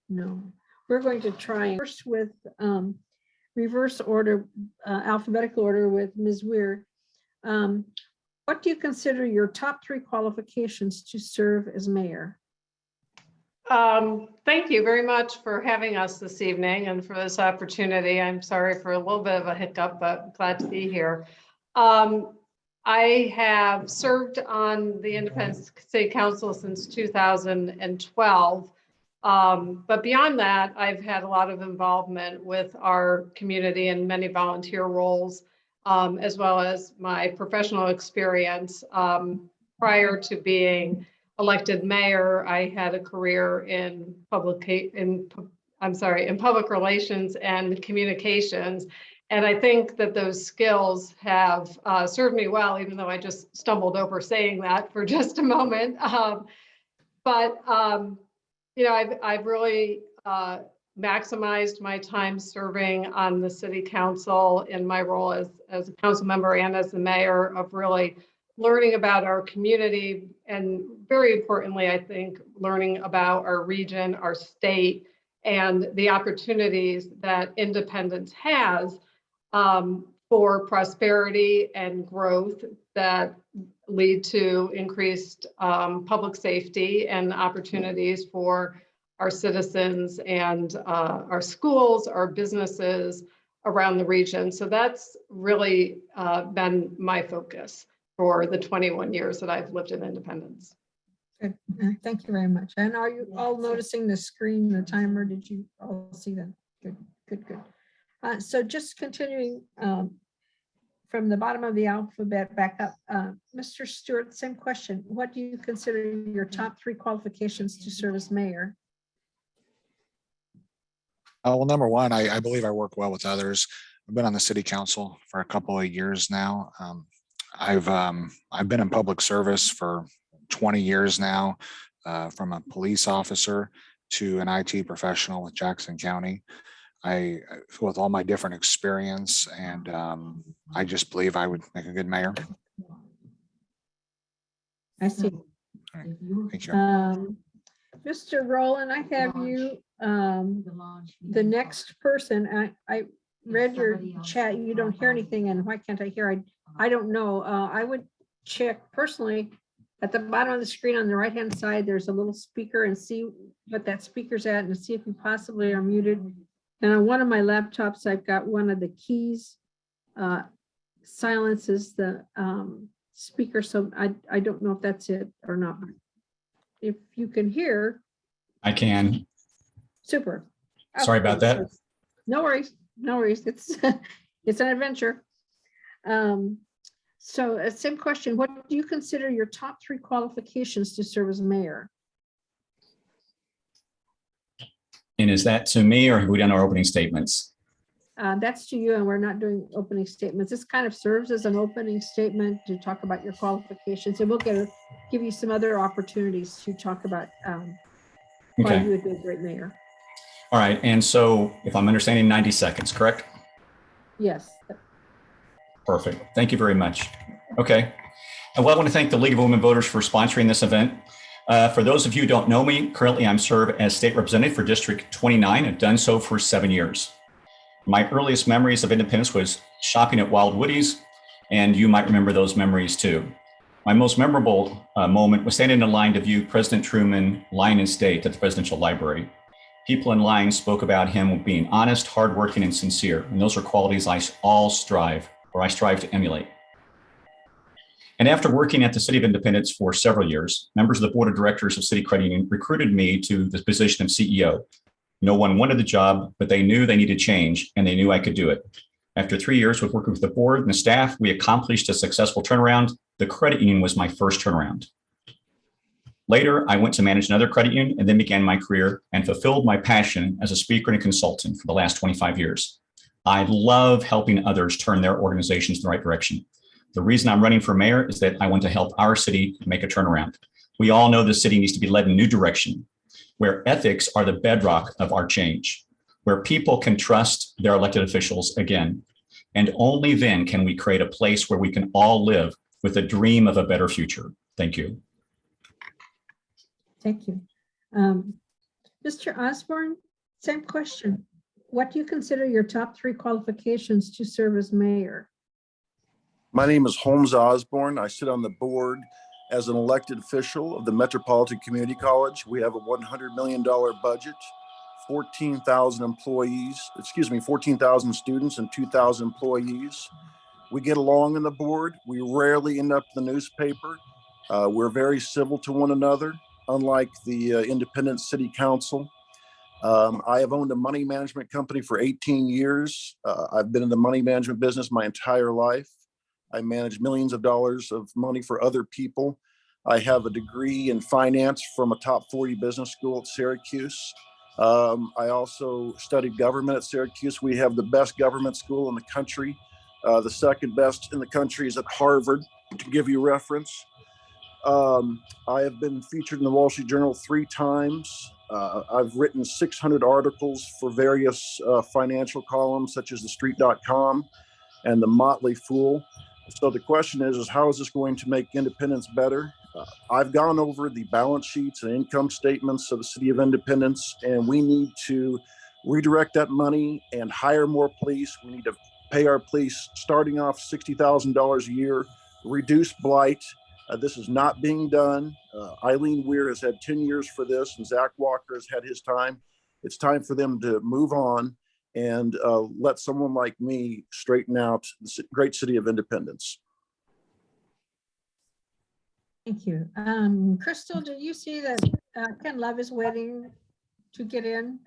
No. We're going to try first with reverse order, alphabetical order with Ms. Weir. What do you consider your top 3 qualifications to serve as mayor? Thank you very much for having us this evening and for this opportunity. I'm sorry for a little bit of a hiccup, but glad to be here. I have served on the Independence City Council since 2012. But beyond that, I've had a lot of involvement with our community in many volunteer roles, as well as my professional experience. Prior to being elected mayor, I had a career in public relations and communications. And I think that those skills have served me well, even though I just stumbled over saying that for just a moment. You know, I've really maximized my time serving on the city council in my role as a council member and as the mayor, of really learning about our community, and very importantly, I think, learning about our region, our state, and the opportunities that Independence has for prosperity and growth that lead to increased public safety and opportunities for our citizens and our schools, our businesses around the region. So that's really been my focus for the 21 years that I've lived in Independence. Good. Thank you very much. And are you all noticing the screen, the timer? Did you all see that? Good, good, good. So just continuing from the bottom of the alphabet back up, Mr. Stewart, same question. What do you consider your top 3 qualifications to serve as mayor? Well, number one, I believe I work well with others. I've been on the city council for a couple of years now. I've been in public service for 20 years now, from a police officer to an IT professional with Jackson County. With all my different experience, and I just believe I would make a good mayor. I see. Right. Thank you. Mr. Rowland, I have you, the next person. I read your chat. You don't hear anything, and why can't I hear? I don't know. I would check personally at the bottom of the screen on the right hand side. There's a little speaker, and see what that speaker's at, and see if you possibly are muted. And on one of my laptops, I've got one of the keys silences the speaker. So I don't know if that's it or not. If you can hear. I can. Super. Sorry about that. No worries. No worries. It's it's an adventure. So same question. What do you consider your top 3 qualifications to serve as mayor? And is that to me, or have we done our opening statements? That's to you, and we're not doing opening statements. This kind of serves as an opening statement to talk about your qualifications, and we'll give you some other opportunities to talk about why you would be a great mayor. All right, and so if I'm understanding, 90 seconds, correct? Yes. Perfect. Thank you very much. Okay. And well, I want to thank the League of Women Voters for sponsoring this event. For those of you who don't know me, currently I'm served as state representative for District 29. I've done so for 7 years. My earliest memories of Independence was shopping at Wild Woody's, and you might remember those memories too. My most memorable moment was standing in line to view President Truman lying in state at the Presidential Library. People in line spoke about him being honest, hardworking, and sincere, and those are qualities I strive to emulate. And after working at the City of Independence for several years, members of the board of directors of City Credit Union recruited me to the position of CEO. No one wanted the job, but they knew they needed change, and they knew I could do it. After 3 years with working with the board and the staff, we accomplished a successful turnaround. The credit union was my first turnaround. Later, I went to manage another credit union and then began my career and fulfilled my passion as a speaker and a consultant for the last 25 years. I love helping others turn their organizations in the right direction. The reason I'm running for mayor is that I want to help our city make a turnaround. We all know the city needs to be led in a new direction, where ethics are the bedrock of our change, where people can trust their elected officials again. And only then can we create a place where we can all live with a dream of a better future. Thank you. Thank you. Mr. Osborne, same question. What do you consider your top 3 qualifications to serve as mayor? My name is Holmes Osborne. I sit on the board as an elected official of the Metropolitan Community College. We have a $100 million budget, 14,000 employees, 14,000 students and 2,000 employees. We get along on the board. We rarely end up in the newspaper. We're very civil to one another, unlike the independent city council. I have owned a money management company for 18 years. I've been in the money management business my entire life. I manage millions of dollars of money for other people. I have a degree in finance from a top 40 business school at Syracuse. I also studied government at Syracuse. We have the best government school in the country. The second best in the country is at Harvard, to give you reference. I have been featured in the Wall Street Journal 3 times. I've written 600 articles for various financial columns, such as TheStreet.com and The Motley Fool. So the question is how is this going to make Independence better? I've gone over the balance sheets and income statements of the city of Independence, and we need to redirect that money and hire more police. We need to pay our police starting off $60,000 a year, reduce blight. This is not being done. Eileen Weir has had 10 years for this, and Zach Walker has had his time. It's time for them to move on and let someone like me straighten out the great city of Independence. Thank you. Crystal, did you see that Ken Love is waiting to get in?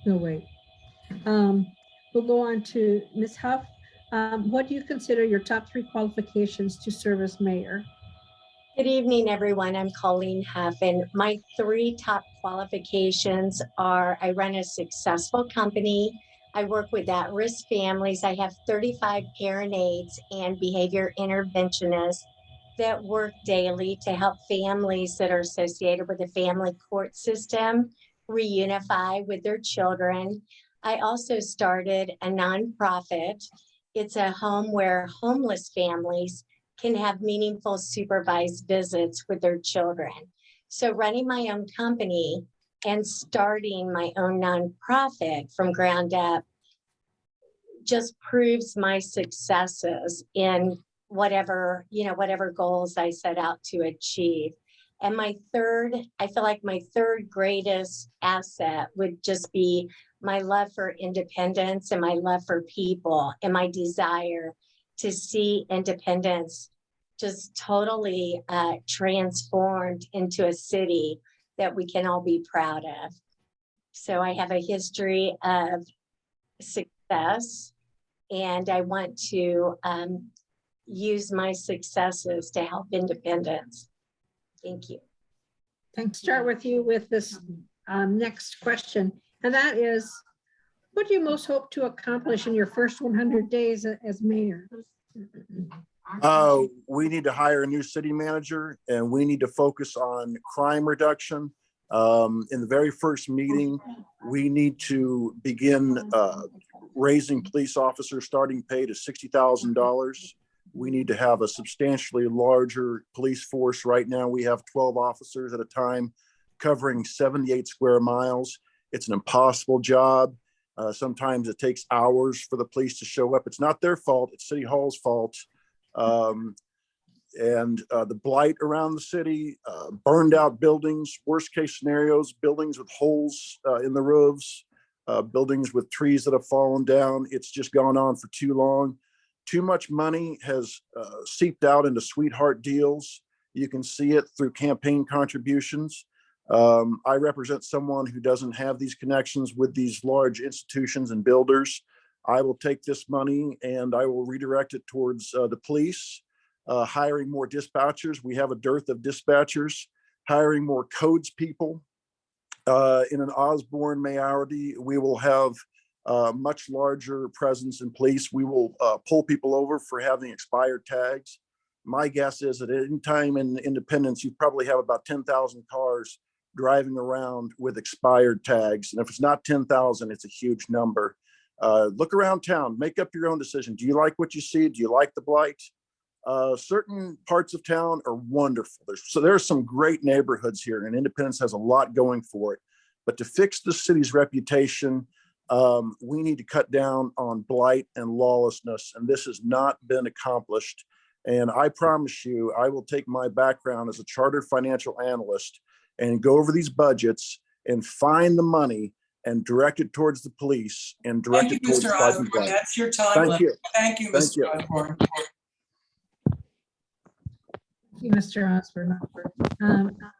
No, wait. We'll go on to Ms. Huff. What do you consider your top 3 qualifications to serve as mayor? Good evening, everyone. I'm Colleen Huff, and my 3 top qualifications are I run a successful company. I work with at-risk families. I have 35 parent aides and behavior interventionists that work daily to help families that are associated with the family court system reunify with their children. I also started a nonprofit. It's a home where homeless families can have meaningful supervised visits with their children. So running my own company and starting my own nonprofit from ground up just proves my successes in whatever goals I set out to achieve. And I feel like my third greatest asset would just be my love for independence and my love for people and my desire to see Independence just totally transformed into a city that we can all be proud of. So I have a history of success, and I want to use my successes to help Independence. Thank you. Thanks. Start with you with this next question, and that is, what do you most hope to accomplish in your first 100 days as mayor? We need to hire a new city manager, and we need to focus on crime reduction. In the very first meeting, we need to begin raising police officers' starting pay to $60,000. We need to have a substantially larger police force. Right now, we have 12 officers at a time covering 78 square miles. It's an impossible job. Sometimes it takes hours for the police to show up. It's not their fault. It's City Hall's fault. The blight around the city, burned out buildings, worst case scenarios, buildings with holes in the roofs, buildings with trees that have fallen down. It's just gone on for too long. Too much money has seeped out into sweetheart deals. You can see it through campaign contributions. I represent someone who doesn't have these connections with these large institutions and builders. I will take this money and I will redirect it towards the police, hiring more dispatchers. We have a dearth of dispatchers, hiring more codes people. In an Osborne mayoralty, we will have much larger presence in police. We will pull people over for having expired tags. My guess is that at any time in Independence, you probably have about 10,000 cars driving around with expired tags. And if it's not 10,000, it's a huge number. Look around town, make up your own decision. Do you like what you see? Do you like the blight? Certain parts of town are wonderful. There's some great neighborhoods here, and Independence has a lot going for it. But to fix the city's reputation, we need to cut down on blight and lawlessness, and this has not been accomplished. And I promise you, I will take my background as a chartered financial analyst and go over these budgets and find the money and direct it towards the police and direct Thank it you, towards Mr. fighting Osborne. blight. That's your time. Thank limit. you. Thank you, Thank Mr. you. Osborne. Thank you, Mr. Osborne.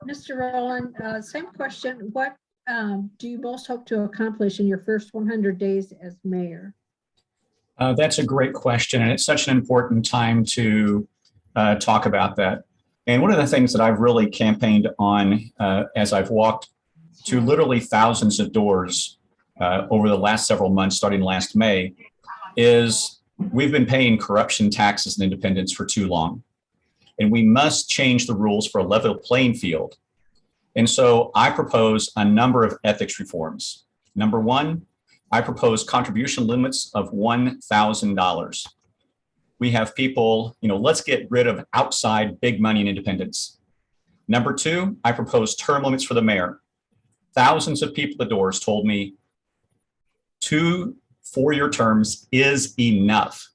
Mr. Rowland, same question. What do you most hope to accomplish in your first 100 days as mayor? That's a great question, and it's such an important time to talk about that. And one of the things that I've really campaigned on as I've walked to literally thousands of doors over the last several months, starting last May, is we've been paying corruption taxes in Independence for too long. And we must change the rules for a level playing field. And so I propose a number of ethics reforms. Number one, I propose contribution limits of $1,000. We have people, let's get rid of outside big money in Independence. Number two, I propose term limits for the mayor. Thousands of people at the doors told me 2 4-year terms is enough.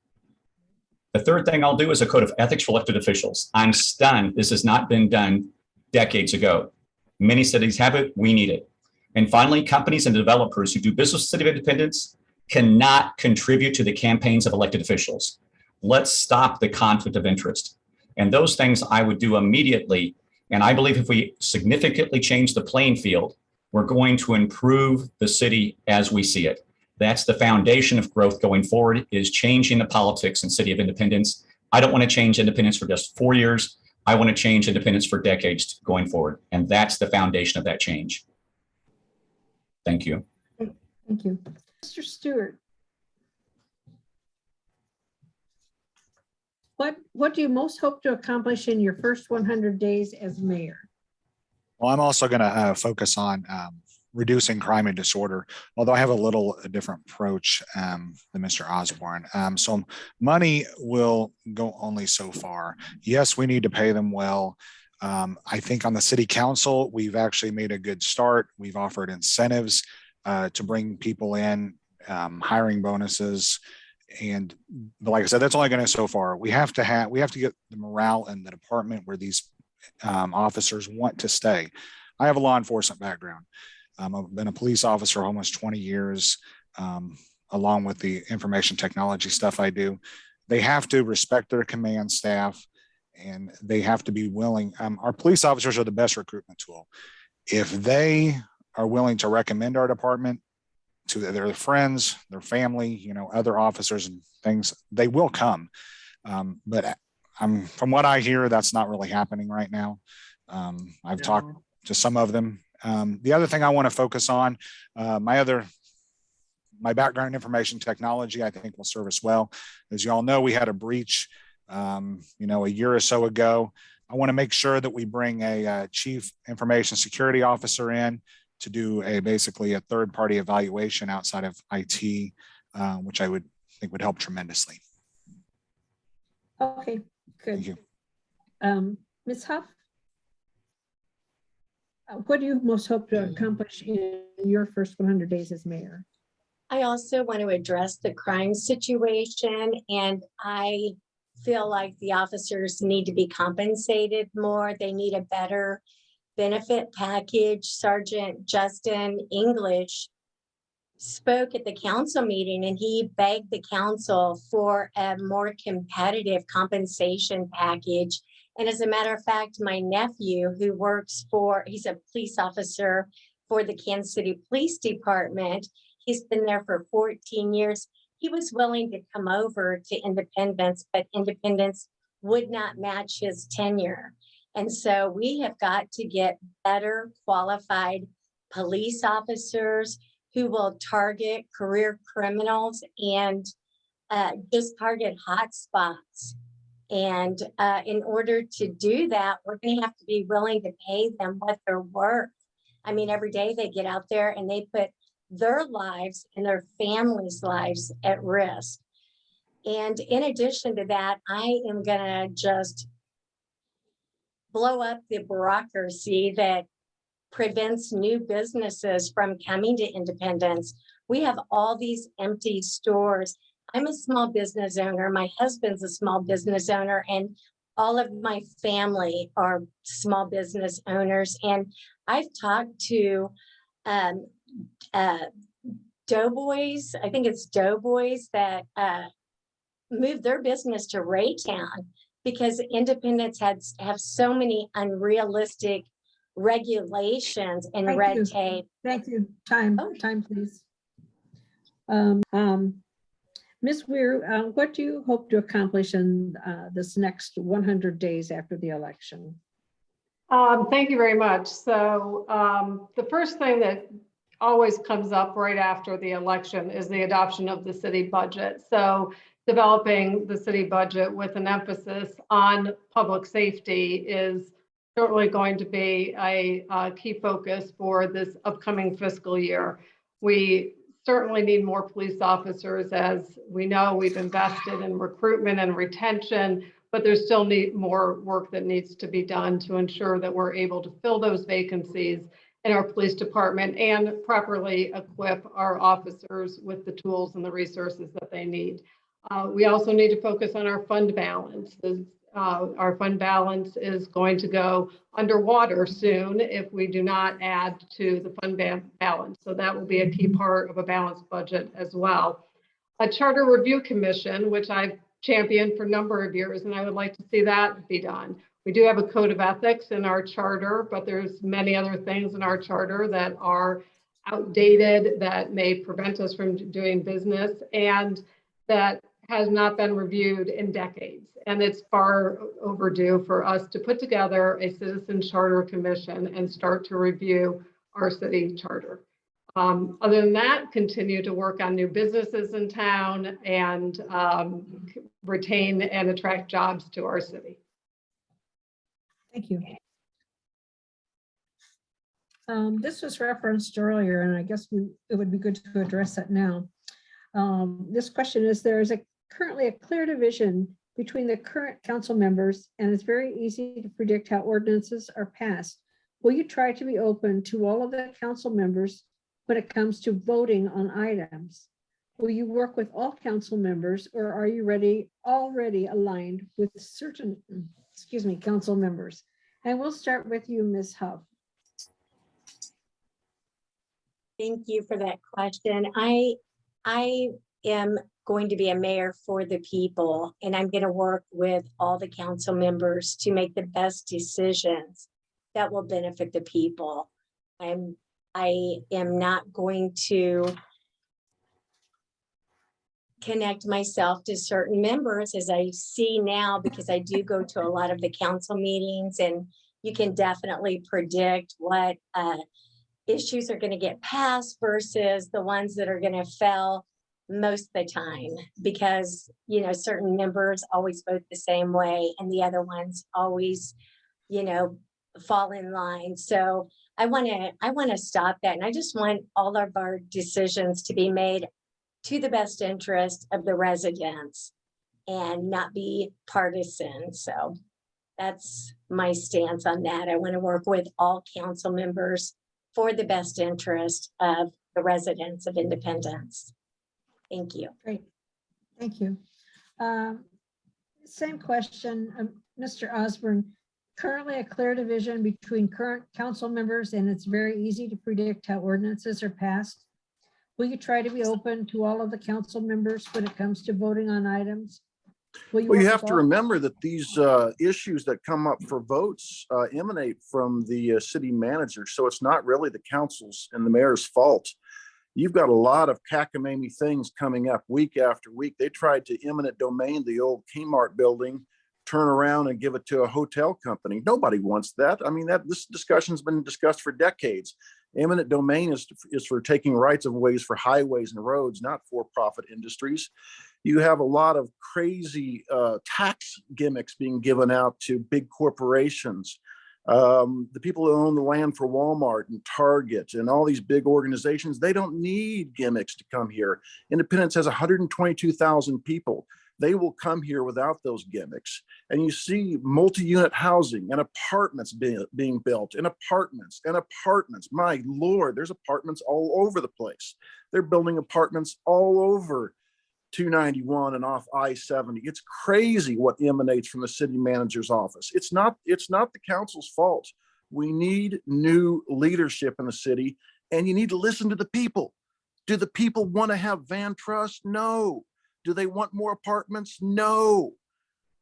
The third thing I'll do is a code of ethics for elected officials. I'm stunned. This has not been done decades ago. Many cities have it. We need it. And finally, companies and developers who do business with the City of Independence cannot contribute to the campaigns of elected officials. Let's stop the conflict of interest. And those things I would do immediately. And I believe if we significantly change the playing field, we're going to improve the city as we see it. That's the foundation of growth going forward, is changing the politics in City of Independence. I don't want to change Independence for just 4 years. I want to change Independence for decades going forward. And that's the foundation of that change. Thank you. Thank you. Mr. Stewart. What do you most hope to accomplish in your first 100 days as mayor? Well, I'm also going to focus on reducing crime and disorder, although I have a different approach than Mr. Osborne. So money will go only so far. Yes, we need to pay them well. I think on the city council, we've actually made a good start. We've offered incentives to bring people in, hiring bonuses. But like I said, that's only going to so far. We have to get the morale in the department where these officers want to stay. I have a law enforcement background. I've been a police officer almost 20 years, along with the information technology stuff I do. They have to respect their command staff, and they have to be willing. Our police officers are the best recruitment tool. If they are willing to recommend our department to their friends, their family, other officers and things, they will come. But from what I hear, that's not really happening right now. I've talked to some of them. The other thing I want to focus on, my background in information technology, I think will serve us well. As you all know, we had a breach, a year or so ago. I want to make sure that we bring a chief information security officer in to do basically a third-party evaluation outside of IT, which I would think would help tremendously. Okay, good. Thank you. Ms. Huff? What do you most hope to accomplish in your first 100 days as mayor? I also want to address the crime situation, and I feel like the officers need to be compensated more. They need a better benefit package. Sergeant Justin English spoke at the council meeting, and he begged the council for a more competitive compensation package. And as a matter of fact, my nephew, who he's a police officer for the Kansas City Police Department. He's been there for 14 years. He was willing to come over to Independence, but Independence would not match his tenure. And so we have got to get better qualified police officers who will target career criminals and just target hot spots. And in order to do that, we're going to have to be willing to pay them what they're worth. I mean, every day they get out there and they put their lives and their families' lives at risk. And in addition to that, I am gonna just blow up the bureaucracy that prevents new businesses from coming to Independence. We have all these empty stores. I'm a small business owner. My husband's a small business owner, and all of my family are small business owners. And I've talked to Doughboys, I think it's Doughboys, that moved their business to Raytown because Independence have so many unrealistic regulations and Thank red you. tape. Thank you. Time, Oh. time, please. Ms. Weir, what do you hope to accomplish in this next 100 days after the election? Thank you very much. So the first thing that always comes up right after the election is the adoption of the city budget. So developing the city budget with an emphasis on public safety is certainly going to be a key focus for this upcoming fiscal year. We certainly need more police officers. As we know, we've invested in recruitment and retention, but there's still more work that needs to be done to ensure that we're able to fill those vacancies in our police department and properly equip our officers with the tools and the resources that they need. We also need to focus on our fund balance. Our fund balance is going to go underwater soon if we do not add to the fund balance. So that will be a key part of a balanced budget as well. A charter review commission, which I've championed for a number of years, and I would like to see that be done. We do have a code of ethics in our charter, but there's many other things in our charter that are outdated, that may prevent us from doing business, and that has not been reviewed in decades. And it's far overdue for us to put together a citizen charter commission and start to review our city charter. Other than that, continue to work on new businesses in town and retain and attract jobs to our city. Thank you. This was referenced earlier, and I guess it would be good to address that now. This question is, there is currently a clear division between the current council members, and it's very easy to predict how ordinances are passed. Will you try to be open to all of the council members when it comes to voting on items? Will you work with all council members, or are you already aligned with certain, council members? And we'll start with you, Ms. Huff. Thank you for that question. I am going to be a mayor for the people, and I'm going to work with all the council members to make the best decisions that will benefit the people. I am not going to connect myself to certain members, as I see now, because I do go to a lot of the council meetings, and you can definitely predict what issues are going to get passed versus the ones that are going to fail most of the time, because certain members always vote the same way and the other ones always fall in line. So I want to stop that, and I just want all of our decisions to be made to the best interest of the residents and not be partisan. So that's my stance on that. I want to work with all council members for the best interest of the residents of Independence. Thank you. Great, thank you. Same question, Mr. Osborne. Currently a clear division between current council members, and it's very easy to predict how ordinances are passed. Will you try to be open to all of the council members when it comes to voting on items? Well, you have to remember that these issues that come up for votes emanate from the city manager. So it's not really the council's and the mayor's fault. You've got a lot of cockamamie things coming up week after week. They tried to eminent domain the old Kmart building, turn around and give it to a hotel company. Nobody wants that. I mean, this discussion's been discussed for decades. Eminent domain is for taking rights of ways for highways and roads, not for-profit industries. You have a lot of crazy tax gimmicks being given out to big corporations. The people who own the land for Walmart and Target and all these big organizations, they don't need gimmicks to come here. Independence has 122,000 people. They will come here without those gimmicks. And you see multi-unit housing and apartments being built, and apartments and apartments. My Lord, there's apartments all over the place. They're building apartments all over 291 and off I-70. It's crazy what emanates from the city manager's office. It's not the council's fault. We need new leadership in the city, and you need to listen to the people. Do the people want to have van trust? No. Do they want more apartments? No.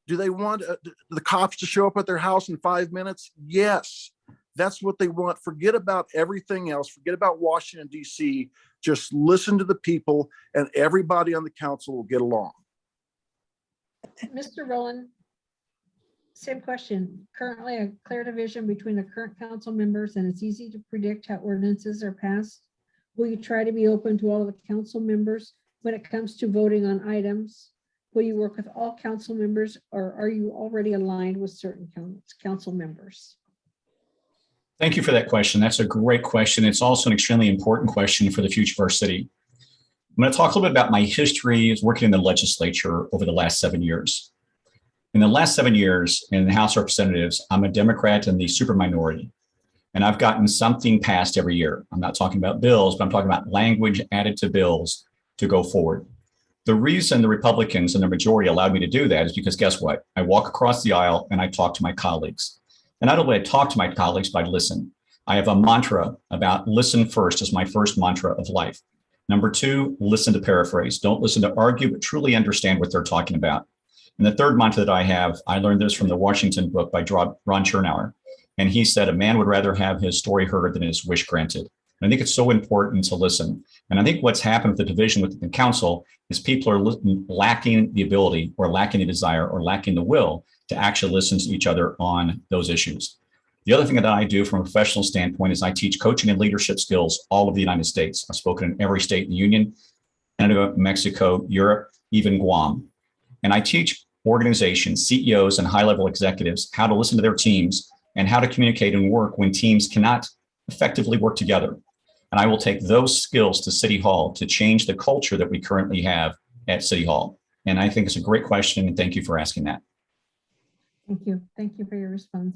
Do they want the cops to show up at their house in 5 minutes? Yes. That's what they want. Forget about everything else. Forget about Washington, D.C. Just listen to the people, and everybody on the council will get along. Mr. Rowland, same question. Currently a clear division between the current council members, and it's easy to predict how ordinances are passed. Will you try to be open to all of the council members when it comes to voting on items? Will you work with all council members, or are you already aligned with certain council members? Thank you for that question. That's a great question. It's also an extremely important question for the future of our city. I'm going to talk a little bit about my history as working in the legislature over the last 7 years. In the last 7 years in the House of Representatives, I'm a Democrat in the super minority, and I've gotten something passed every year. I'm not talking about bills, but I'm talking about language added to bills to go forward. The reason the Republicans and the majority allowed me to do that is because guess what? I walk across the aisle and I talk to my colleagues. And not only I talk to my colleagues, but I listen. I have a mantra about listen first as my first mantra of life. Number 2, listen to paraphrase. Don't listen to argue, but truly understand what they're talking about. And the third mantra that I have, I learned this from the Washington book by Ron Chernow. And he said, a man would rather have his story heard than his wish granted. And I think it's so important to listen. And I think what's happened with the division within the council is people are lacking the ability or lacking the desire or lacking the will to actually listen to each other on those issues. The other thing that I do from a professional standpoint is I teach coaching and leadership skills all over the United States. I've spoken in every state in the Union, Canada, Mexico, Europe, even Guam. And I teach organizations, CEOs, and high-level executives how to listen to their teams and how to communicate and work when teams cannot effectively work together. And I will take those skills to City Hall to change the culture that we currently have at City Hall. And I think it's a great question, and thank you for asking that. Thank you. Thank you for your response.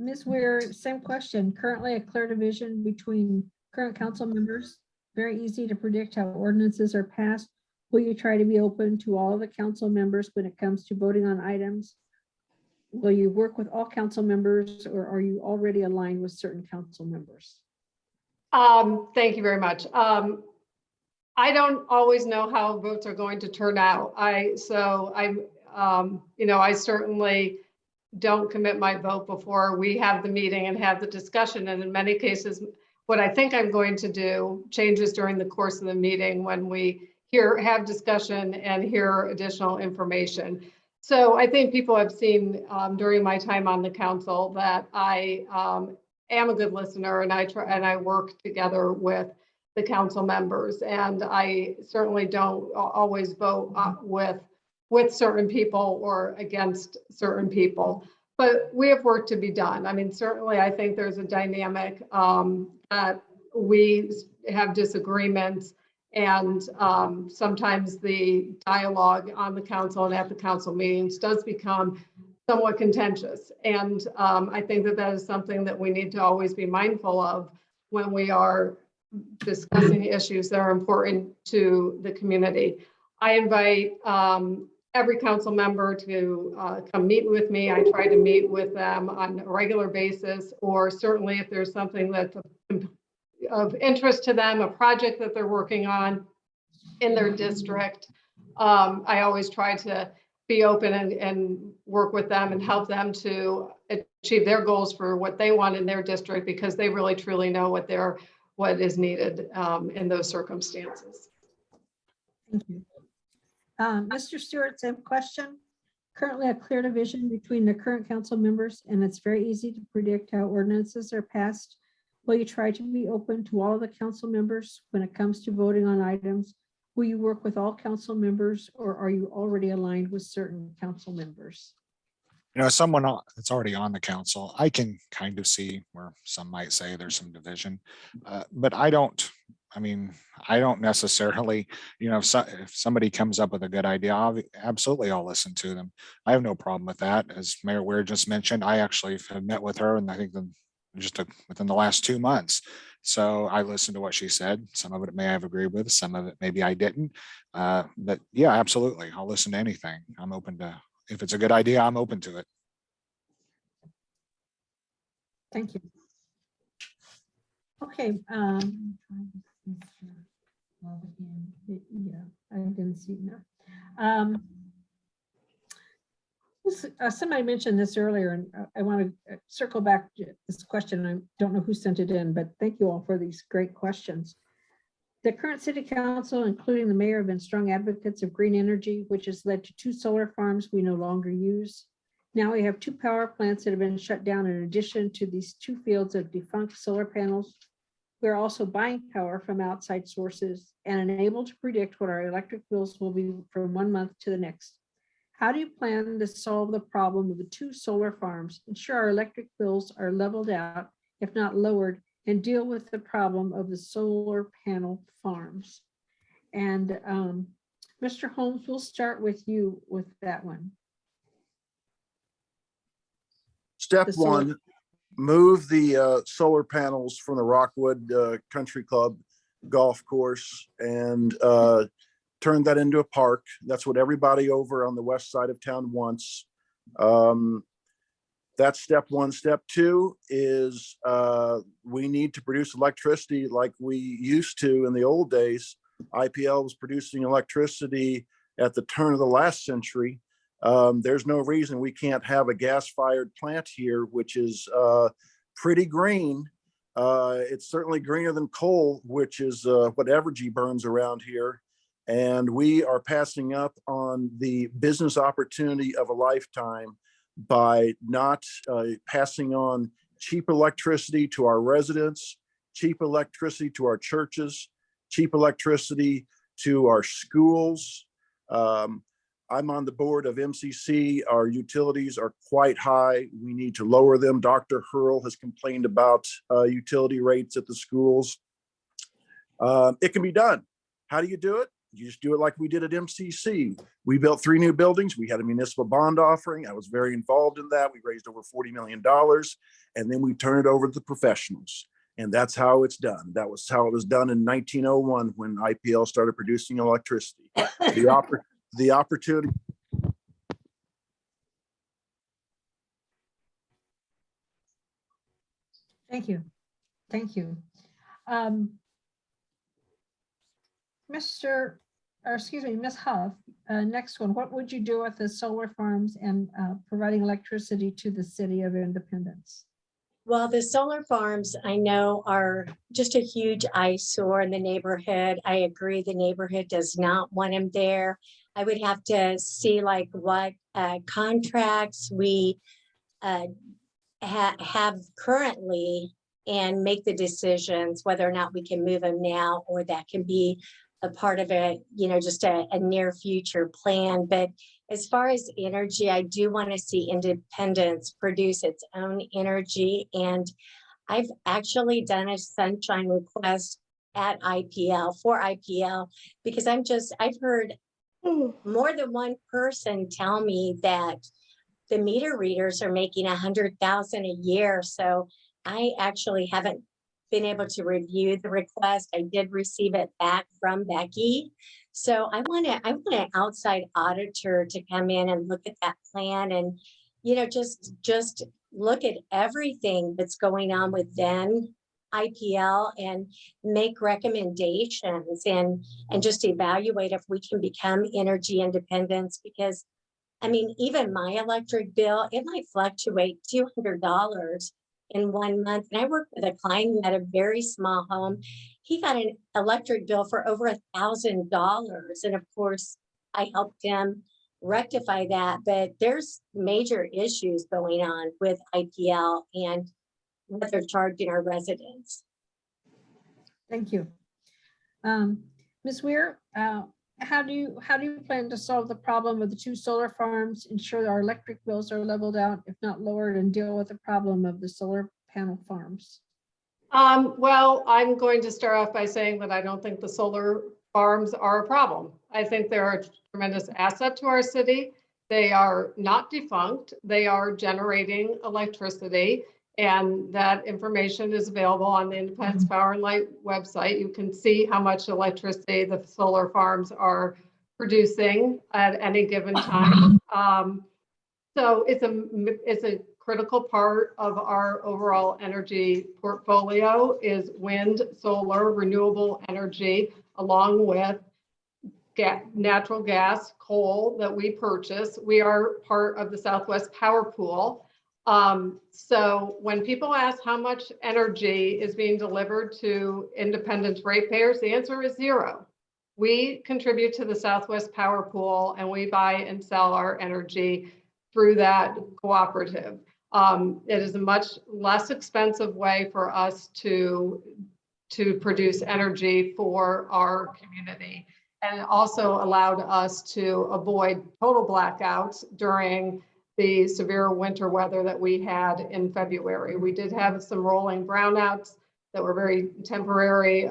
Ms. Weir, same question. Currently a clear division between current council members. Very easy to predict how ordinances are passed. Will you try to be open to all of the council members when it comes to voting on items? Will you work with all council members, or are you already aligned with certain council members? Thank you very much. I don't always know how votes are going to turn out. I certainly don't commit my vote before we have the meeting and have the discussion. And in many cases, what I think I'm going to do changes during the course of the meeting when we have discussion and hear additional information. So I think people have seen during my time on the council that I am a good listener, and I work together with the council members, and I certainly don't always vote with certain people or against certain people, but we have work to be done. I mean, certainly I think there's a dynamic that we have disagreements, and sometimes the dialogue on the council and at the council meetings does become somewhat contentious. And I think that is something that we need to always be mindful of when we are discussing issues that are important to the community. I invite every council member to come meet with me. I try to meet with them on a regular basis, or certainly if there's something that's of interest to them, a project that they're working on in their district. I always try to be open and work with them and help them to achieve their goals for what they want in their district, because they really truly know what is needed in those circumstances. Thank you. Mr. Stewart, same question. Currently a clear division between the current council members, and it's very easy to predict how ordinances are passed. Will you try to be open to all of the council members when it comes to voting on items? Will you work with all council members, or are you already aligned with certain council members? as someone that's already on the council, I can kind of see where some might say there's some division. But I don't necessarily, if somebody comes up with a good idea, absolutely I'll listen to them. I have no problem with that. As Mayor Ware just mentioned, I actually have met with her, and I think within the last 2 months. So I listened to what she said. Some of it may have agreed with, some of it maybe I didn't. But yeah, absolutely. I'll listen to anything. I'm open to, if it's a good idea, I'm open to it. Thank you. Okay. Yeah, I didn't see that. Somebody mentioned this earlier, and I want to circle back to this question. I don't know who sent it in, but thank you all for these great questions. The current city council, including the mayor, have been strong advocates of green energy, which has led to 2 solar farms we no longer use. Now we have 2 power plants that have been shut down in addition to these 2 fields of defunct solar panels. We're also buying power from outside sources and unable to predict what our electric bills will be from 1 month to the next. How do you plan to solve the problem of the 2 solar farms, ensure our electric bills are leveled out, if not lowered, and deal with the problem of the solar panel farms? And Mr. Holmes, we'll start with you with that one. Step one, move the solar panels from the Rockwood Country Club golf course and turn that into a park. That's what everybody over on the west side of town wants. That's step one. Step two is we need to produce electricity like we used to in the old days. IPL was producing electricity at the turn of the last century. There's no reason we can't have a gas-fired plant here, which is pretty green. It's certainly greener than coal, which is what Evergy burns around here. And we are passing up on the business opportunity of a lifetime by not passing on cheap electricity to our residents, cheap electricity to our churches, cheap electricity to our schools. I'm on the board of MCC. Our utilities are quite high. We need to lower them. Dr. Hurl has complained about utility rates at the schools. It can be done. How do you do it? You just do it like we did at MCC. We built 3 new buildings. We had a municipal bond offering. I was very involved in that. We raised over $40 million, and then we turned it over to the professionals. And that's how it's done. That was how it was done in 1901 when IPL started producing electricity. The opportunity. Thank you. Thank you. Ms. Huff, next one. What would you do with the solar farms and providing electricity to the city of Independence? Well, the solar farms I know are just a huge eyesore in the neighborhood. I agree the neighborhood does not want them there. I would have to see like what contracts we have currently and make the decisions whether or not we can move them now, or that can be a part of it, just a near future plan. But as far as energy, I do want to see Independence produce its own energy. And I've actually done a sunshine request at IPL for IPL, because I've heard more than one person tell me that the meter readers are making $100,000 a year. So I actually haven't been able to review the request. I did receive it back from Becky. So I want an outside auditor to come in and look at that plan and, just look at everything that's going on within IPL and make recommendations and just evaluate if we can become energy independent. Because even my electric bill, it might fluctuate $200 in 1 month. And I worked with a client who had a very small home. He got an electric bill for over $1,000. And of course, I helped him rectify that. But there's major issues going on with IPL and what they're charging our residents. Thank you. Ms. Weir, how do you plan to solve the problem of the 2 solar farms, ensure our electric bills are leveled out, if not lowered, and deal with the problem of the solar panel farms? Well, I'm going to start off by saying that I don't think the solar farms are a problem. I think they're a tremendous asset to our city. They are not defunct. They are generating electricity, and that information is available on the Independence Power and Light website. You can see how much electricity the solar farms are producing at any given time. So it's a critical part of our overall energy portfolio is wind, solar, renewable energy, along with natural gas, coal that we purchase. We are part of the Southwest Power Pool. So when people ask how much energy is being delivered to Independence ratepayers, the answer is 0. We contribute to the Southwest Power Pool and we buy and sell our energy through that cooperative. It is a much less expensive way for us to produce energy for our community, and it also allowed us to avoid total blackouts during the severe winter weather that we had in February. We did have some rolling brownouts that were very temporary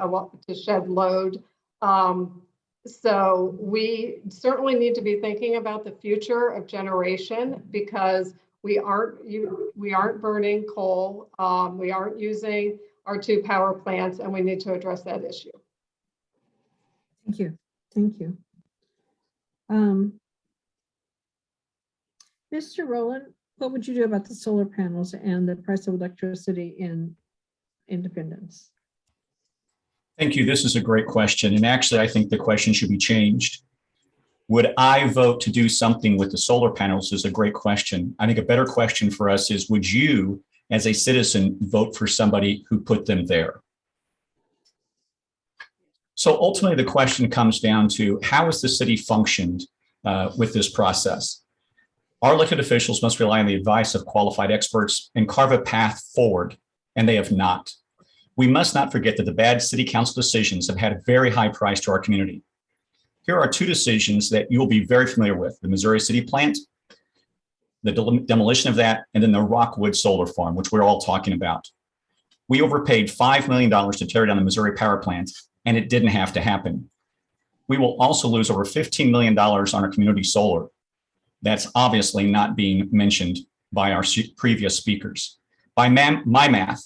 to shed load. So we certainly need to be thinking about the future of generation, because we aren't burning coal. We aren't using our 2 power plants, and we need to address that issue. Thank you. Thank you. Mr. Rowland, what would you do about the solar panels and the price of electricity in Independence? Thank you. This is a great question. And actually, I think the question should be changed. Would I vote to do something with the solar panels is a great question. I think a better question for us is, would you, as a citizen, vote for somebody who put them there? So ultimately, the question comes down to, how has the city functioned with this process? Our elected officials must rely on the advice of qualified experts and carve a path forward, and they have not. We must not forget that the bad city council decisions have had a very high price to our community. Here are 2 decisions that you'll be very familiar with: the Missouri City plant, the demolition of that, and then the Rockwood solar farm, which we're all talking about. We overpaid $5 million to tear down the Missouri power plant, and it didn't have to happen. We will also lose over $15 million on our community solar. That's obviously not being mentioned by our previous speakers. By my math,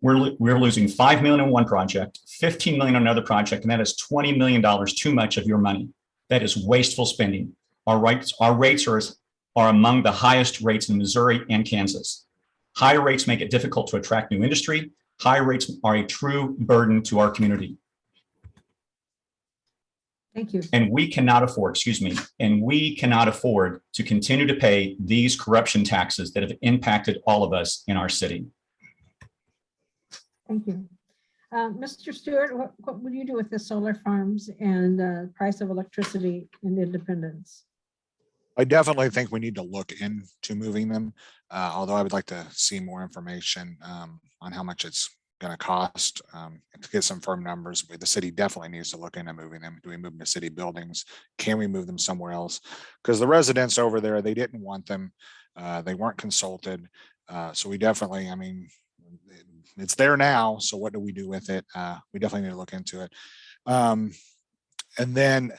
we're losing $5 million in one project, $15 million on another project, and that is $20 million too much of your money. That is wasteful spending. Our rates are among the highest rates in Missouri and Kansas. Higher rates make it difficult to attract new industry. Higher rates are a true burden to our community. Thank you. And we cannot afford, to continue to pay these corruption taxes that have impacted all of us in our city. Thank you. Mr. Stewart, what would you do with the solar farms and the price of electricity in Independence? I definitely think we need to look into moving them, although I would like to see more information on how much it's going to cost to get some firm numbers. The city definitely needs to look into moving them. Do we move them to city buildings? Can we move them somewhere else? Because the residents over there, they didn't want them. They weren't consulted. So we definitely, I mean, it's there now. So what do we do with it? We definitely need to look into it. And then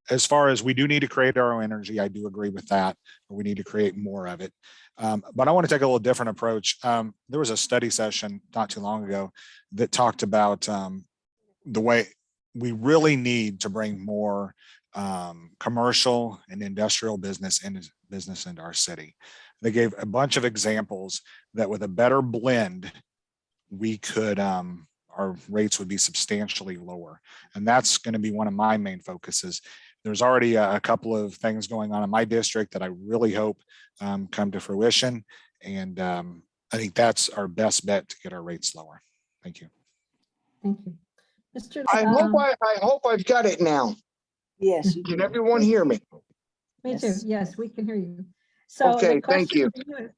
as far as we do need to create our own energy, I do agree with that. We need to create more of it. But I want to take a little different approach. There was a study session not too long ago that talked about the way we really need to bring more commercial and industrial business into our city. They gave a bunch of examples that with a better blend, we could, our rates would be substantially lower. And that's going to be one of my main focuses. There's already a couple of things going on in my district that I really hope come to fruition. And I think that's our best bet to get our rates lower. Thank you. Thank you. Mr. I hope I've got it now. Yes. Can everyone hear me? Me too. Yes. Yes, we can hear you. So Okay, the thank you. question,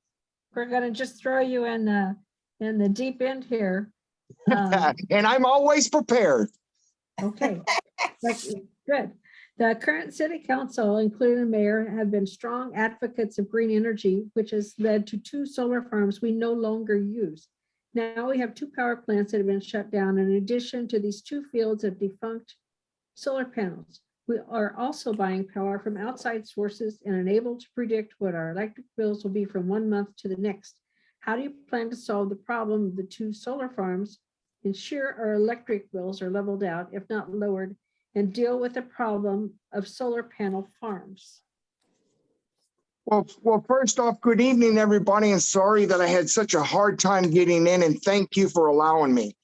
we're going to just throw you in the deep end here. And I'm always prepared. Okay, good. The current city council, including the mayor, have been strong advocates of green energy, which has led to 2 solar farms we no longer use. Now we have 2 power plants that have been shut down in addition to these 2 fields of defunct solar panels. We are also buying power from outside sources and unable to predict what our electric bills will be from 1 month to the next. How do you plan to solve the problem of the 2 solar farms, ensure our electric bills are leveled out, if not lowered, and deal with the problem of solar panel farms? Well, first off, good evening, everybody, and sorry that I had such a hard time getting in, and thank you for allowing me.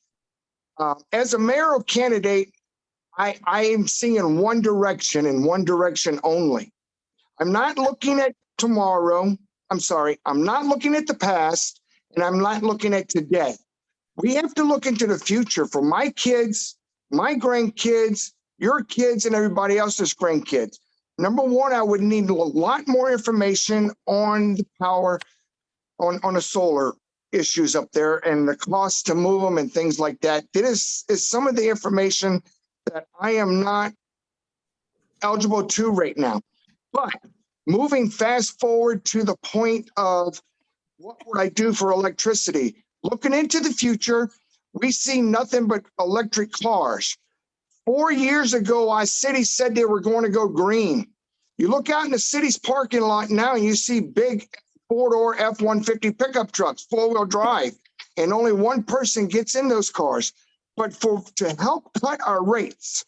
As a mayoral candidate, I am seeing one direction and one direction only. I'm not looking at tomorrow. I'm sorry, I'm not looking at the past, and I'm not looking at today. We have to look into the future for my kids, my grandkids, your kids, and everybody else's grandkids. Number one, I would need a lot more information on the power, on the solar issues up there and the cost to move them and things like that. This is some of the information that I am not eligible to right now. But moving fast forward to the point of what would I do for electricity? Looking into the future, we see nothing but electric cars. 4 years ago, our city said they were going to go green. You look out in the city's parking lot now and you see big 4-door F-150 pickup trucks, 4-wheel drive, and only one person gets in those cars. But to help cut our rates,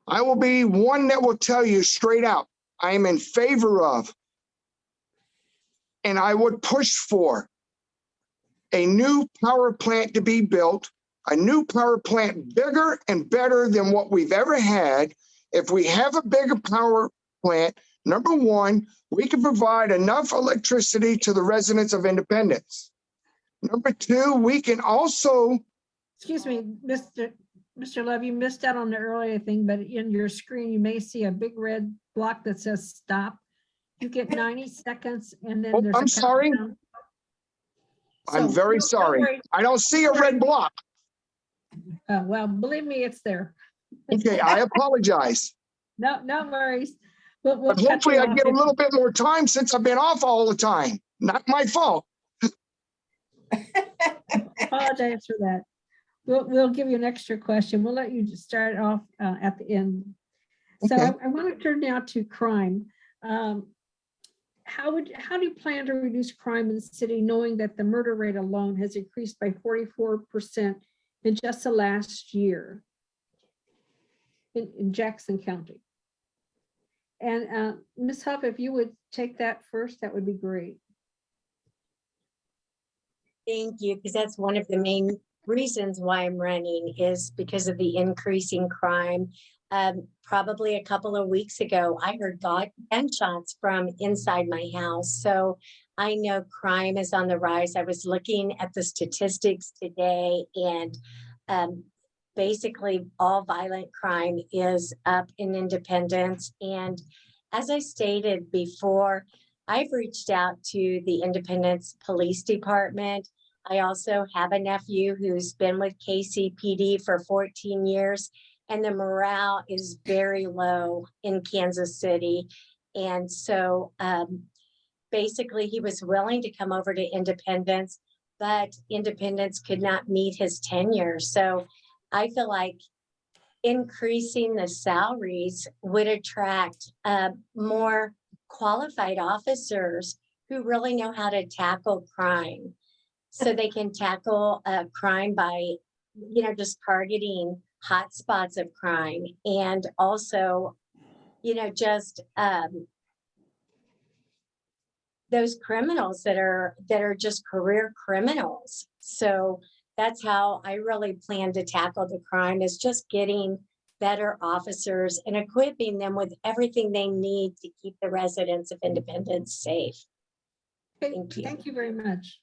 I will be one that will tell you straight out, I am in favor of, and I would push for a new power plant to be built, a new power plant bigger and better than what we've ever had. If we have a bigger power plant, number one, we can provide enough electricity to the residents of Independence. Number two, we can also. Excuse me, Mr. Love, you missed out on the earlier thing, but in your screen, you may see a big red block that says stop. You get 90 seconds and then there's. I'm sorry. I'm very sorry. I don't see a red block. Well, believe me, it's there. Okay, I apologize. No worries. We'll But hopefully I get a little bit more time since I've been off all the time. Not my fault. Apologize for that. We'll give you an extra question. We'll let you just start off at the end. So Okay. I want to turn now to crime. How do you plan to reduce crime in the city, knowing that the murder rate alone has increased by 44% in just the last year in Jackson County? And Ms. Huff, if you would take that first, that would be great. Thank you, because that's one of the main reasons why I'm running is because of the increasing crime. Probably a couple of weeks ago, I heard gunshots from inside my house. So I know crime is on the rise. I was looking at the statistics today, and basically all violent crime is up in Independence. And as I stated before, I've reached out to the Independence Police Department. I also have a nephew who's been with KCPD for 14 years, and the morale is very low in Kansas City. And so basically he was willing to come over to Independence, but Independence could not meet his tenure. So I feel like increasing the salaries would attract more qualified officers who really know how to tackle crime. So they can tackle crime by, just targeting hot spots of crime, and also, just those criminals that are just career criminals. So that's how I really plan to tackle the crime, is just getting better officers and equipping them with everything they need to keep the residents of Independence safe. Okay, Thank you. Thank you very much.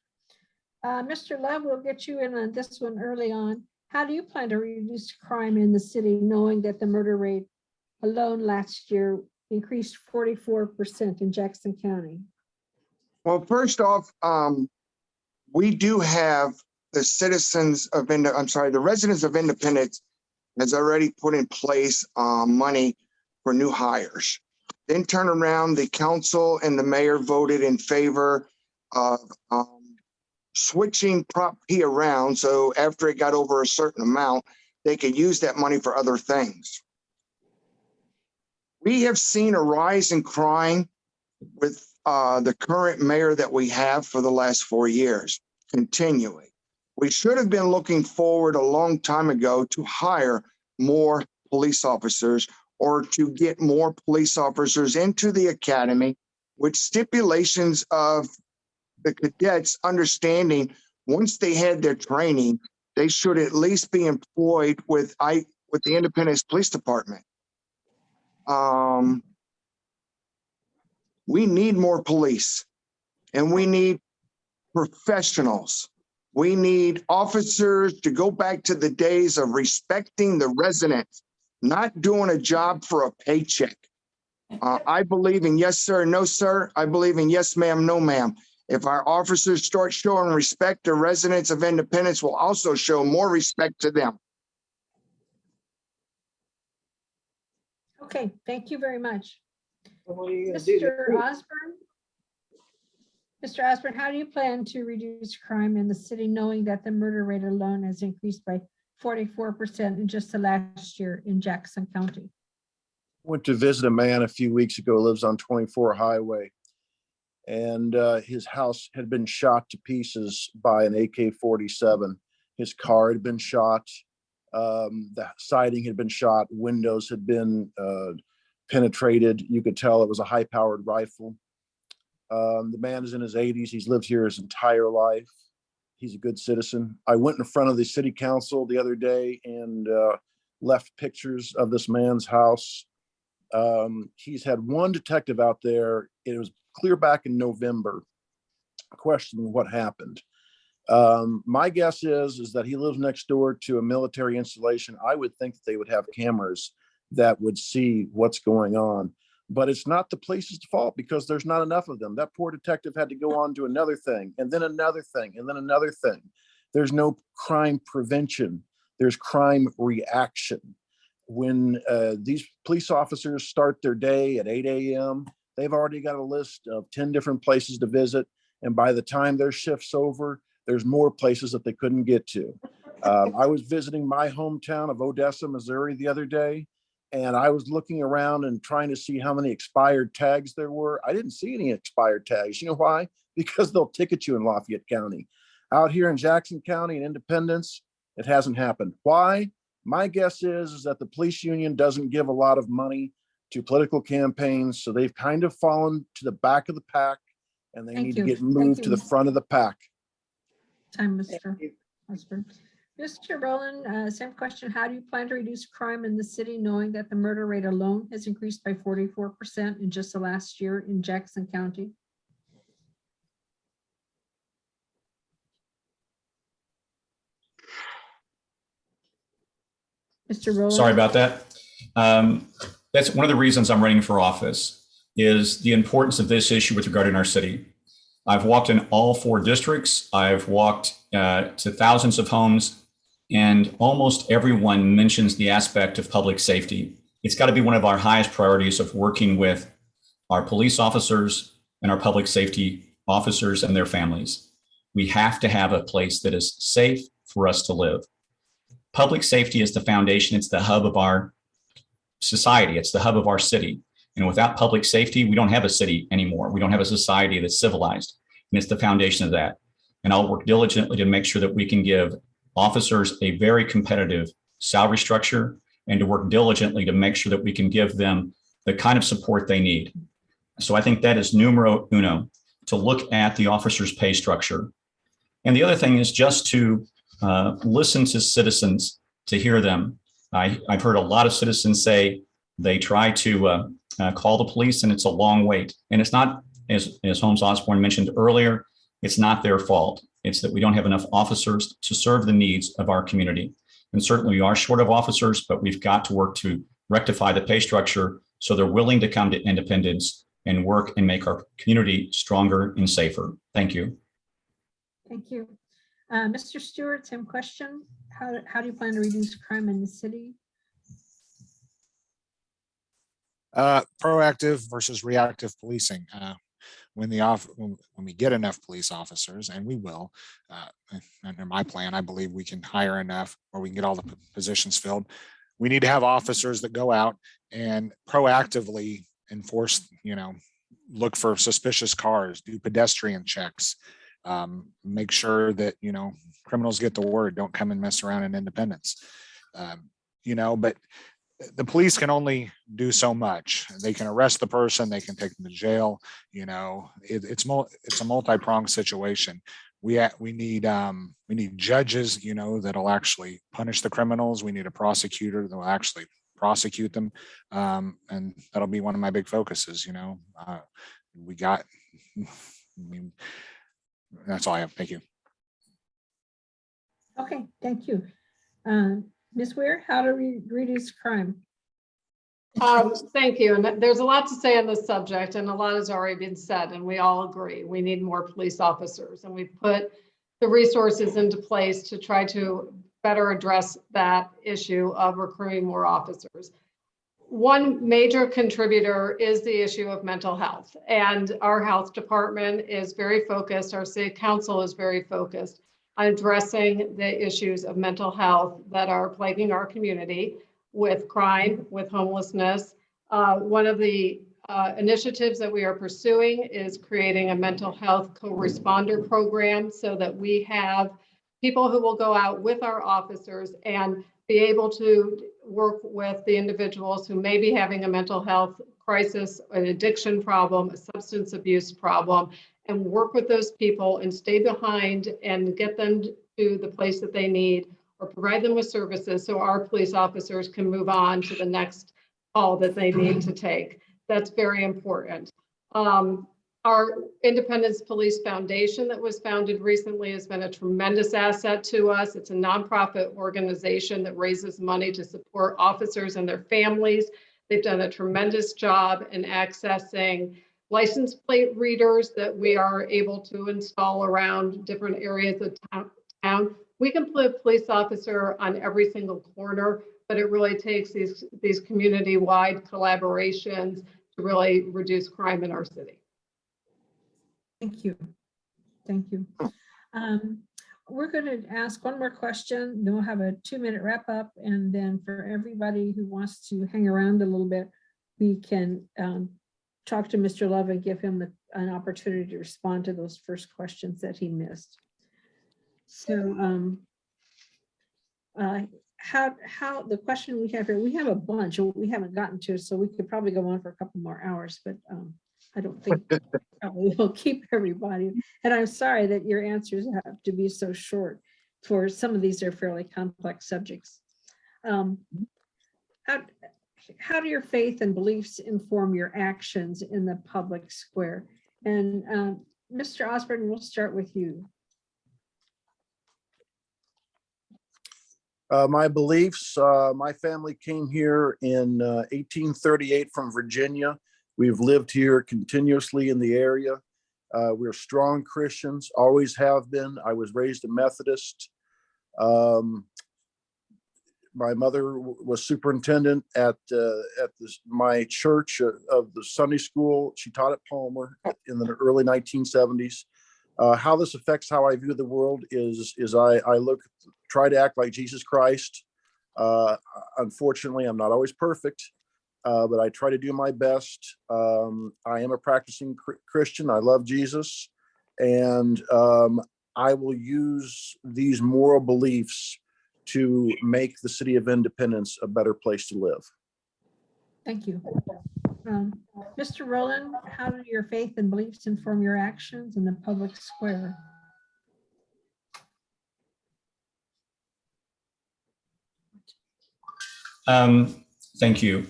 Mr. Love, we'll get you in on this one early on. How do you plan to reduce crime in the city, knowing that the murder rate alone last year increased 44% in Jackson County? Well, first off, we do have the the residents of Independence has already put in place money for new hires. Then turn around, the council and the mayor voted in favor of switching Prop P around. So after it got over a certain amount, they could use that money for other things. We have seen a rise in crime with the current mayor that we have for the last 4 years, continuing. We should have been looking forward a long time ago to hire more police officers or to get more police officers into the academy with stipulations of the cadets understanding once they had their training, they should at least be employed with the Independence Police Department. We need more police and we need professionals. We need officers to go back to the days of respecting the residents, not doing a job for a paycheck. I believe in yes, sir, no, sir. I believe in yes, ma'am, no, ma'am. If our officers start showing respect to residents of Independence, we'll also show more respect to them. Okay, thank you very much. What are you gonna do to Mr. prove? Osborne? Mr. Osborne, how do you plan to reduce crime in the city, knowing that the murder rate alone has increased by 44% in just the last year in Jackson County? Went to visit a man a few weeks ago, lives on 24 Highway. And his house had been shot to pieces by an AK-47. His car had been shot. The siding had been shot. Windows had been penetrated. You could tell it was a high-powered rifle. The man is in his 80s. He's lived here his entire life. He's a good citizen. I went in front of the city council the other day and left pictures of this man's house. He's had one detective out there. It was clear back in November questioning what happened. My guess is that he lives next door to a military installation. I would think that they would have cameras that would see what's going on, but it's not the police's fault because there's not enough of them. That poor detective had to go on to another thing and then another thing and then another thing. There's no crime prevention. There's crime reaction. When these police officers start their day at 8 a.m., they've already got a list of 10 different places to visit. And by the time their shift's over, there's more places that they couldn't get to. I was visiting my hometown of Odessa, Missouri the other day, and I was looking around and trying to see how many expired tags there were. I didn't see any expired tags. You know why? Because they'll ticket you in Lafayette County. Out here in Jackson County and Independence, it hasn't happened. Why? My guess is that the police union doesn't give a lot of money to political campaigns, so they've kind of fallen to the back of the pack, and they need to get moved to the front of the pack. Time, Mr. Osborne. Mr. Rowland, same question. How do you plan to reduce crime in the city, knowing that the murder rate alone has increased by 44% in just the last year in Jackson County? Mr. Rowland? Sorry about that. That's one of the reasons I'm running for office, is the importance of this issue with regard to our city. I've walked in all 4 districts. I've walked to thousands of homes, and almost everyone mentions the aspect of public safety. It's got to be one of our highest priorities of working with our police officers and our public safety officers and their families. We have to have a place that is safe for us to live. Public safety is the foundation. It's the hub of our society. It's the hub of our city. And without public safety, we don't have a city anymore. We don't have a society that's civilized. And it's the foundation of that. And I'll work diligently to make sure that we can give officers a very competitive salary structure and to work diligently to make sure that we can give them the kind of support they need. So I think that is numero uno, to look at the officers' pay structure. And the other thing is just to listen to citizens, to hear them. I've heard a lot of citizens say they try to call the police and it's a long wait. And it's not, as Holmes Osborne mentioned earlier, it's not their fault. It's that we don't have enough officers to serve the needs of our community. And certainly we are short of officers, but we've got to work to rectify the pay structure so they're willing to come to Independence and work and make our community stronger and safer. Thank you. Thank you. Mr. Stewart, same question. How do you plan to reduce crime in the city? Proactive versus reactive policing. When we get enough police officers, and we will, under my plan, I believe we can hire enough, or we can get all the positions filled. We need to have officers that go out and proactively enforce, look for suspicious cars, do pedestrian checks, make sure that, criminals get the word, don't come and mess around in Independence. But the police can only do so much. They can arrest the person, they can take them to jail. It's a multi-pronged situation. We need judges, that'll actually punish the criminals. We need a prosecutor that'll actually prosecute them, and that'll be one of my big focuses. That's all I have. Thank you. Okay, thank you. Ms. Weir, how to reduce crime? Thank you. And there's a lot to say on this subject, and a lot has already been said, and we all agree we need more police officers, and we've put the resources into place to try to better address that issue of recruiting more officers. One major contributor is the issue of mental health, and our health department is very focused, our city council is very focused on addressing the issues of mental health that are plaguing our community, with crime, with homelessness. One of the initiatives that we are pursuing is creating a mental health co-responder program, so that we have people who will go out with our officers and be able to work with the individuals who may be having a mental health crisis, an addiction problem, a substance abuse problem, and work with those people and stay behind and get them to the place that they need, or provide them with services so our police officers can move on to the next call that they need to take. That's very important. Our Independence Police Foundation that was founded recently has been a tremendous asset to us. It's a nonprofit organization that raises money to support officers and their families. They've done a tremendous job in accessing license plate readers that we are able to install around different areas of town. We can put a police officer on every single corner, but it really takes these community-wide collaborations to really reduce crime in our city. Thank you. Thank you. We're going to ask one more question, then we'll have a 2-minute wrap up. And then for everybody who wants to hang around a little bit, we can talk to Mr. Love and give him an opportunity to respond to those first questions that he missed. So how the question we have here, we have a bunch we haven't gotten to, so we could probably go on for a couple more hours, but I don't think probably will keep everybody. And I'm sorry that your answers have to be so short, for some of these are fairly complex subjects. How do your faith and beliefs inform your actions in the public square? And Mr. Osborne, we'll start with you. My beliefs, my family came here in 1838 from Virginia. We've lived here continuously in the area. We're strong Christians, always have been. I was raised a Methodist. My mother was superintendent at my church of the Sunday school. She taught at Palmer in the early 1970s. How this affects how I view the world is I try to act like Jesus Christ. Unfortunately, I'm not always perfect, but I try to do my best. I am a practicing Christian. I love Jesus, and I will use these moral beliefs to make the city of Independence a better place to live. Thank you. Mr. Rowland, how do your faith and beliefs inform your actions in the public square? Thank you.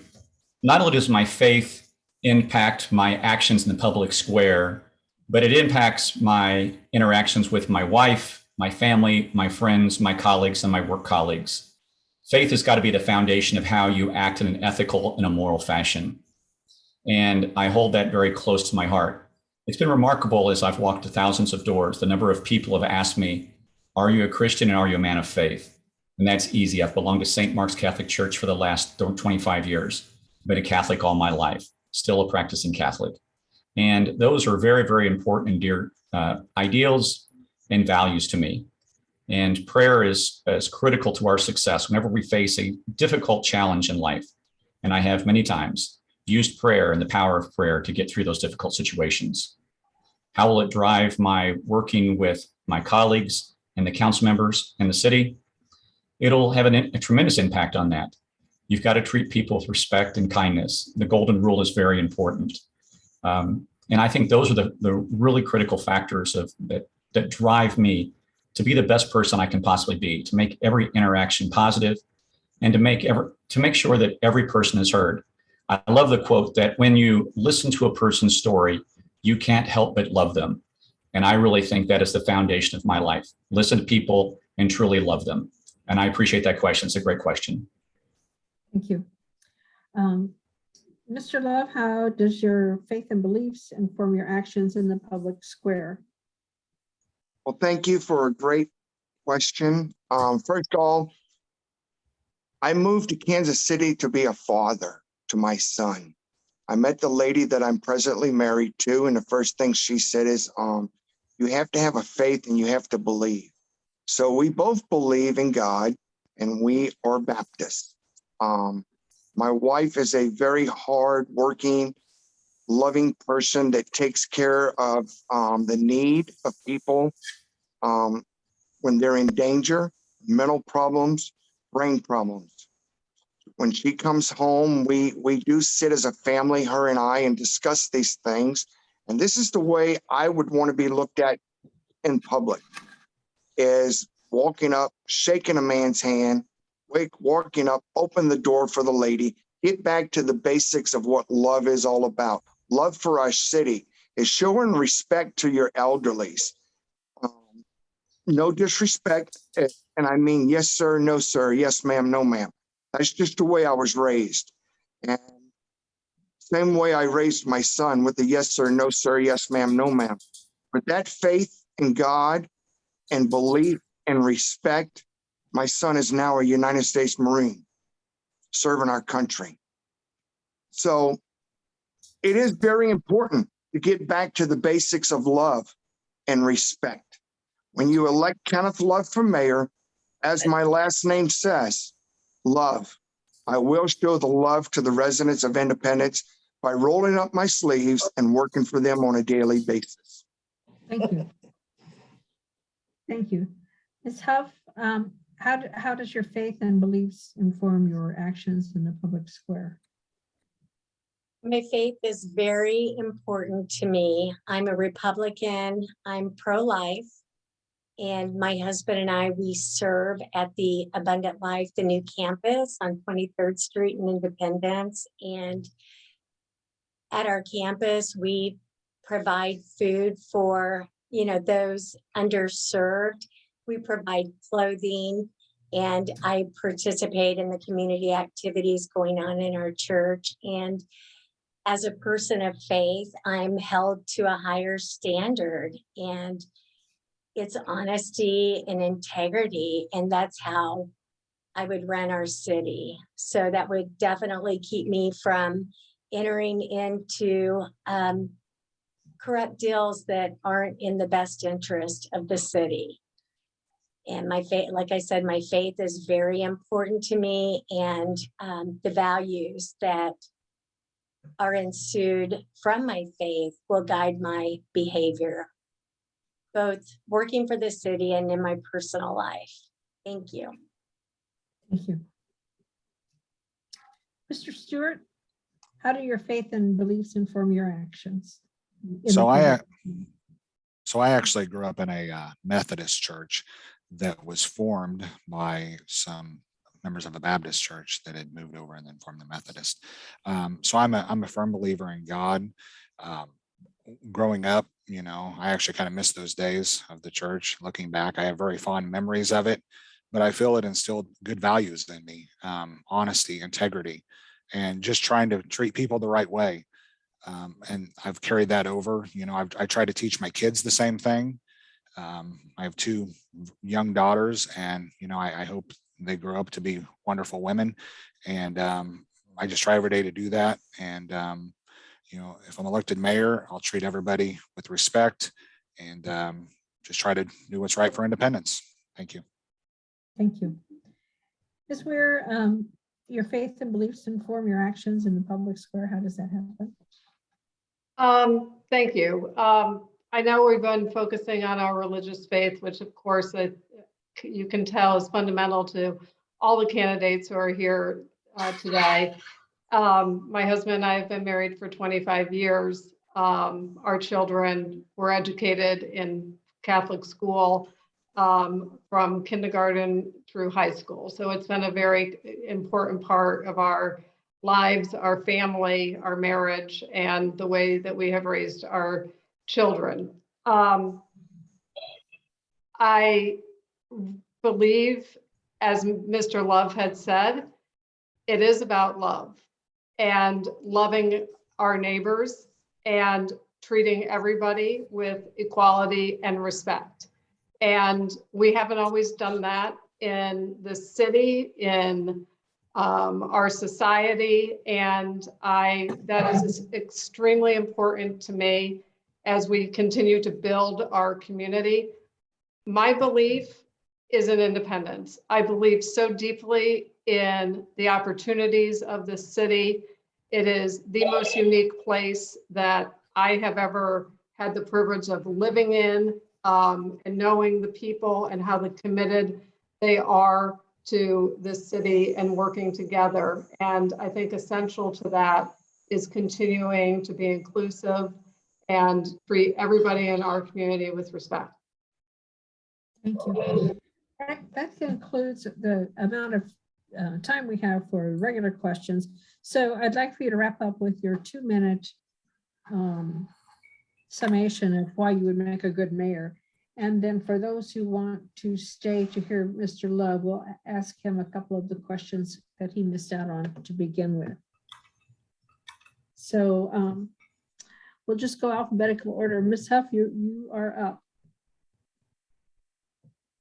Not only does my faith impact my actions in the public square, but it impacts my interactions with my wife, my family, my friends, my colleagues, and my work colleagues. Faith has got to be the foundation of how you act in an ethical and a moral fashion. And I hold that very close to my heart. It's been remarkable as I've walked to thousands of doors, the number of people have asked me, are you a Christian and are you a man of faith? And that's easy. I've belonged to St. Mark's Catholic Church for the last 25 years. been a Catholic all my life, still a practicing Catholic. And those are very, very important and dear ideals and values to me. And prayer is critical to our success whenever we face a difficult challenge in life. And I have many times used prayer and the power of prayer to get through those difficult situations. How will it drive my working with my colleagues and the council members in the city? It'll have a tremendous impact on that. You've got to treat people with respect and kindness. The golden rule is very important. And I think those are the really critical factors that drive me to be the best person I can possibly be, to make every interaction positive, and to make sure that every person is heard. I love the quote that when you listen to a person's story, you can't help but love them. And I really think that is the foundation of my life. Listen to people and truly love them. And I appreciate that question. It's a great question. Thank you. Mr. Love, how does your faith and beliefs inform your actions in the public square? Well, thank you for a great question. First of all, I moved to Kansas City to be a father to my son. I met the lady that I'm presently married to, and the first thing she said is, you have to have a faith and you have to believe. So we both believe in God, and we are Baptists. My wife is a very hard-working, loving person that takes care of the need of people when they're in danger, mental problems, brain problems. When she comes home, we do sit as a family, her and I, and discuss these things. And this is the way I would want to be looked at in public, is walking up, shaking a man's hand, walking up, open the door for the lady, get back to the basics of what love is all about. Love for our city is showing respect to your elderlies. No disrespect, and I mean yes, sir, no, sir, yes, ma'am, no, ma'am. That's just the way I was raised. And same way I raised my son, with the yes, sir, no, sir, yes, ma'am, no, ma'am. But that faith in God and belief and respect, my son is now a United States Marine serving our country. So it is very important to get back to the basics of love and respect. When you elect Kenneth Love for mayor, as my last name says, love. I will show the love to the residents of Independence by rolling up my sleeves and working for them on a daily basis. Thank you. Thank you. Ms. Huff, how does your faith and beliefs inform your actions in the public square? My faith is very important to me. I'm a Republican. I'm pro-life. And my husband and I, we serve at the Abundant Life, the new campus on 23rd Street in Independence. And at our campus, we provide food for, those underserved. We provide clothing, and I participate in the community activities going on in our church. And as a person of faith, I'm held to a higher standard, and it's honesty and integrity. And that's how I would run our city. So that would definitely keep me from entering into corrupt deals that aren't in the best interest of the city. And my faith, like I said, my faith is very important to me, and the values that are ensued from my faith will guide my behavior, both working for the city and in my personal life. Thank you. Thank you. Mr. Stewart, how do your faith and beliefs inform your actions? So I actually grew up in a Methodist church that was formed by some members of a Baptist church that had moved over and then formed the Methodist. So I'm a firm believer in God. Growing up, I actually kind of miss those days of the church. Looking back, I have very fond memories of it, but I feel it instilled good values in me, honesty, integrity, and just trying to treat people the right way. And I've carried that over. I try to teach my kids the same thing. I have two young daughters, and I hope they grow up to be wonderful women. And I just try every day to do that. And, if I'm elected mayor, I'll treat everybody with respect and just try to do what's right for Independence. Thank you. Thank you. Ms. Weir, your faith and beliefs inform your actions in the public square. How does that happen? Thank you. I know we've been focusing on our religious faith, which of course you can tell is fundamental to all the candidates who are here today. My husband and I have been married for 25 years. Our children were educated in Catholic school from kindergarten through high school. So it's been a very important part of our lives, our family, our marriage, and the way that we have raised our children. I believe, as Mr. Love had said, it is about love and loving our neighbors and treating everybody with equality and respect. And we haven't always done that in the city, in our society. And that is extremely important to me as we continue to build our community. My belief is in independence. I believe so deeply in the opportunities of this city. It is the most unique place that I have ever had the privilege of living in, and knowing the people and how committed they are to this city and working together. And I think essential to that is continuing to be inclusive and treat everybody in our community with respect. Thank you. That concludes the amount of time we have for regular questions. So I'd like for you to wrap up with your 2-minute summation of why you would make a good mayor. And then for those who want to stay to hear Mr. Love, we'll ask him a couple of the questions that he missed out on to begin with. So we'll just go alphabetical order. Ms. Huff, you are up.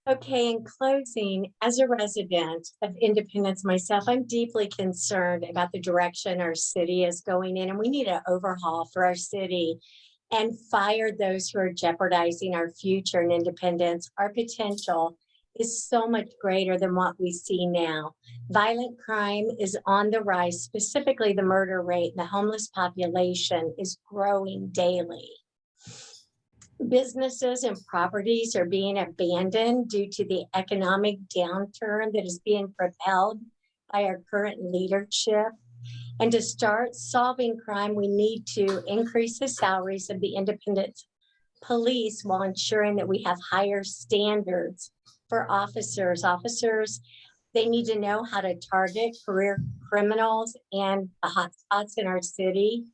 Okay, in closing, as a resident of Independence myself, I'm deeply concerned about the direction our city is going in, and we need an overhaul for our city and fire those who are jeopardizing our future and Independence. Our potential is so much greater than what we see now. Violent crime is on the rise, specifically the murder rate, and the homeless population is growing daily. Businesses and properties are being abandoned due to the economic downturn that is being propelled by our current leadership. And to start solving crime, we need to increase the salaries of the Independence police while ensuring that we have higher standards for officers. Officers, they need to know how to target career criminals and the hotspots in our city.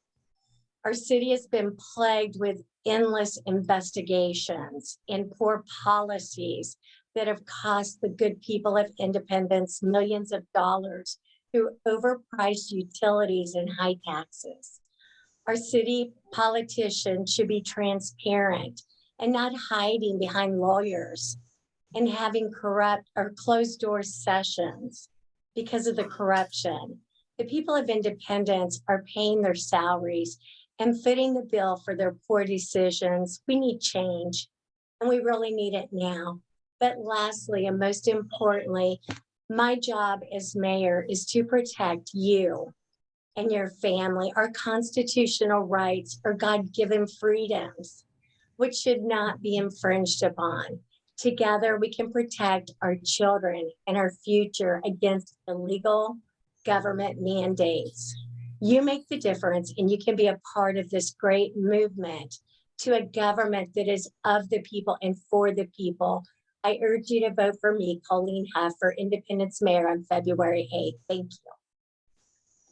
Our city has been plagued with endless investigations and poor policies that have cost the good people of Independence millions of dollars through overpriced utilities and high taxes. Our city politicians should be transparent and not hiding behind lawyers and having corrupt or closed door sessions because of the corruption. The people of Independence are paying their salaries and footing the bill for their poor decisions. We need change, and we really need it now. But lastly, and most importantly, my job as mayor is to protect you and your family. Our constitutional rights are God-given freedoms, which should not be infringed upon. Together, we can protect our children and our future against illegal government mandates. You make the difference, and you can be a part of this great movement to a government that is of the people and for the people. I urge you to vote for me, Colleen Huff, for Independence Mayor on February 8th. Thank you.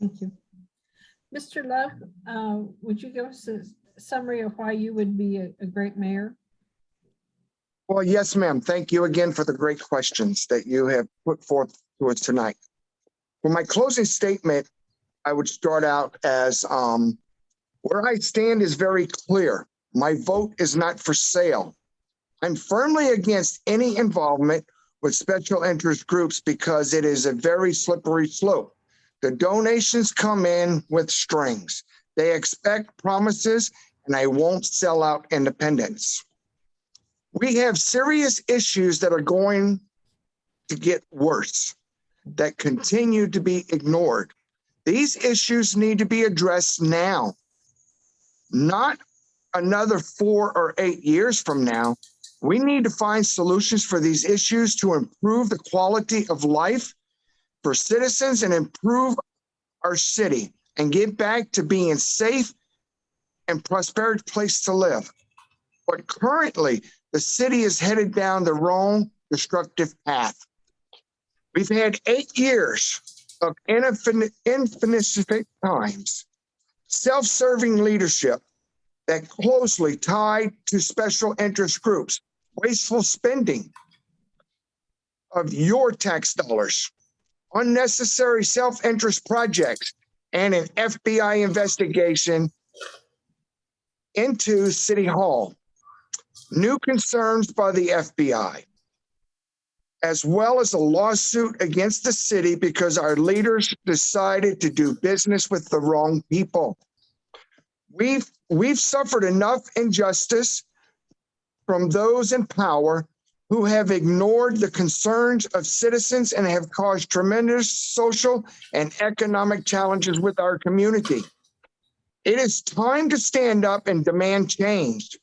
Thank you. Mr. Love, would you give us a summary of why you would be a great mayor? Well, yes, ma'am. Thank you again for the great questions that you have put forth to us tonight. For my closing statement, I would start out as where I stand is very clear. My vote is not for sale. I'm firmly against any involvement with special interest groups because it is a very slippery slope. The donations come in with strings. They expect promises, and I won't sell out independence. We have serious issues that are going to get worse, that continue to be ignored. These issues need to be addressed now, not another 4 or 8 years from now. We need to find solutions for these issues to improve the quality of life for citizens and improve our city and get back to being safe and prosperous place to live. But currently, the city is headed down the wrong destructive path. We've had 8 years of infinite times, self-serving leadership that closely tied to special interest groups, wasteful spending of your tax dollars, unnecessary self-interest projects, and an FBI investigation into City Hall. New concerns by the FBI, as well as a lawsuit against the city because our leaders decided to do business with the wrong people. We've suffered enough injustice from those in power who have ignored the concerns of citizens and have caused tremendous social and economic challenges with our community. It is time to stand up and demand change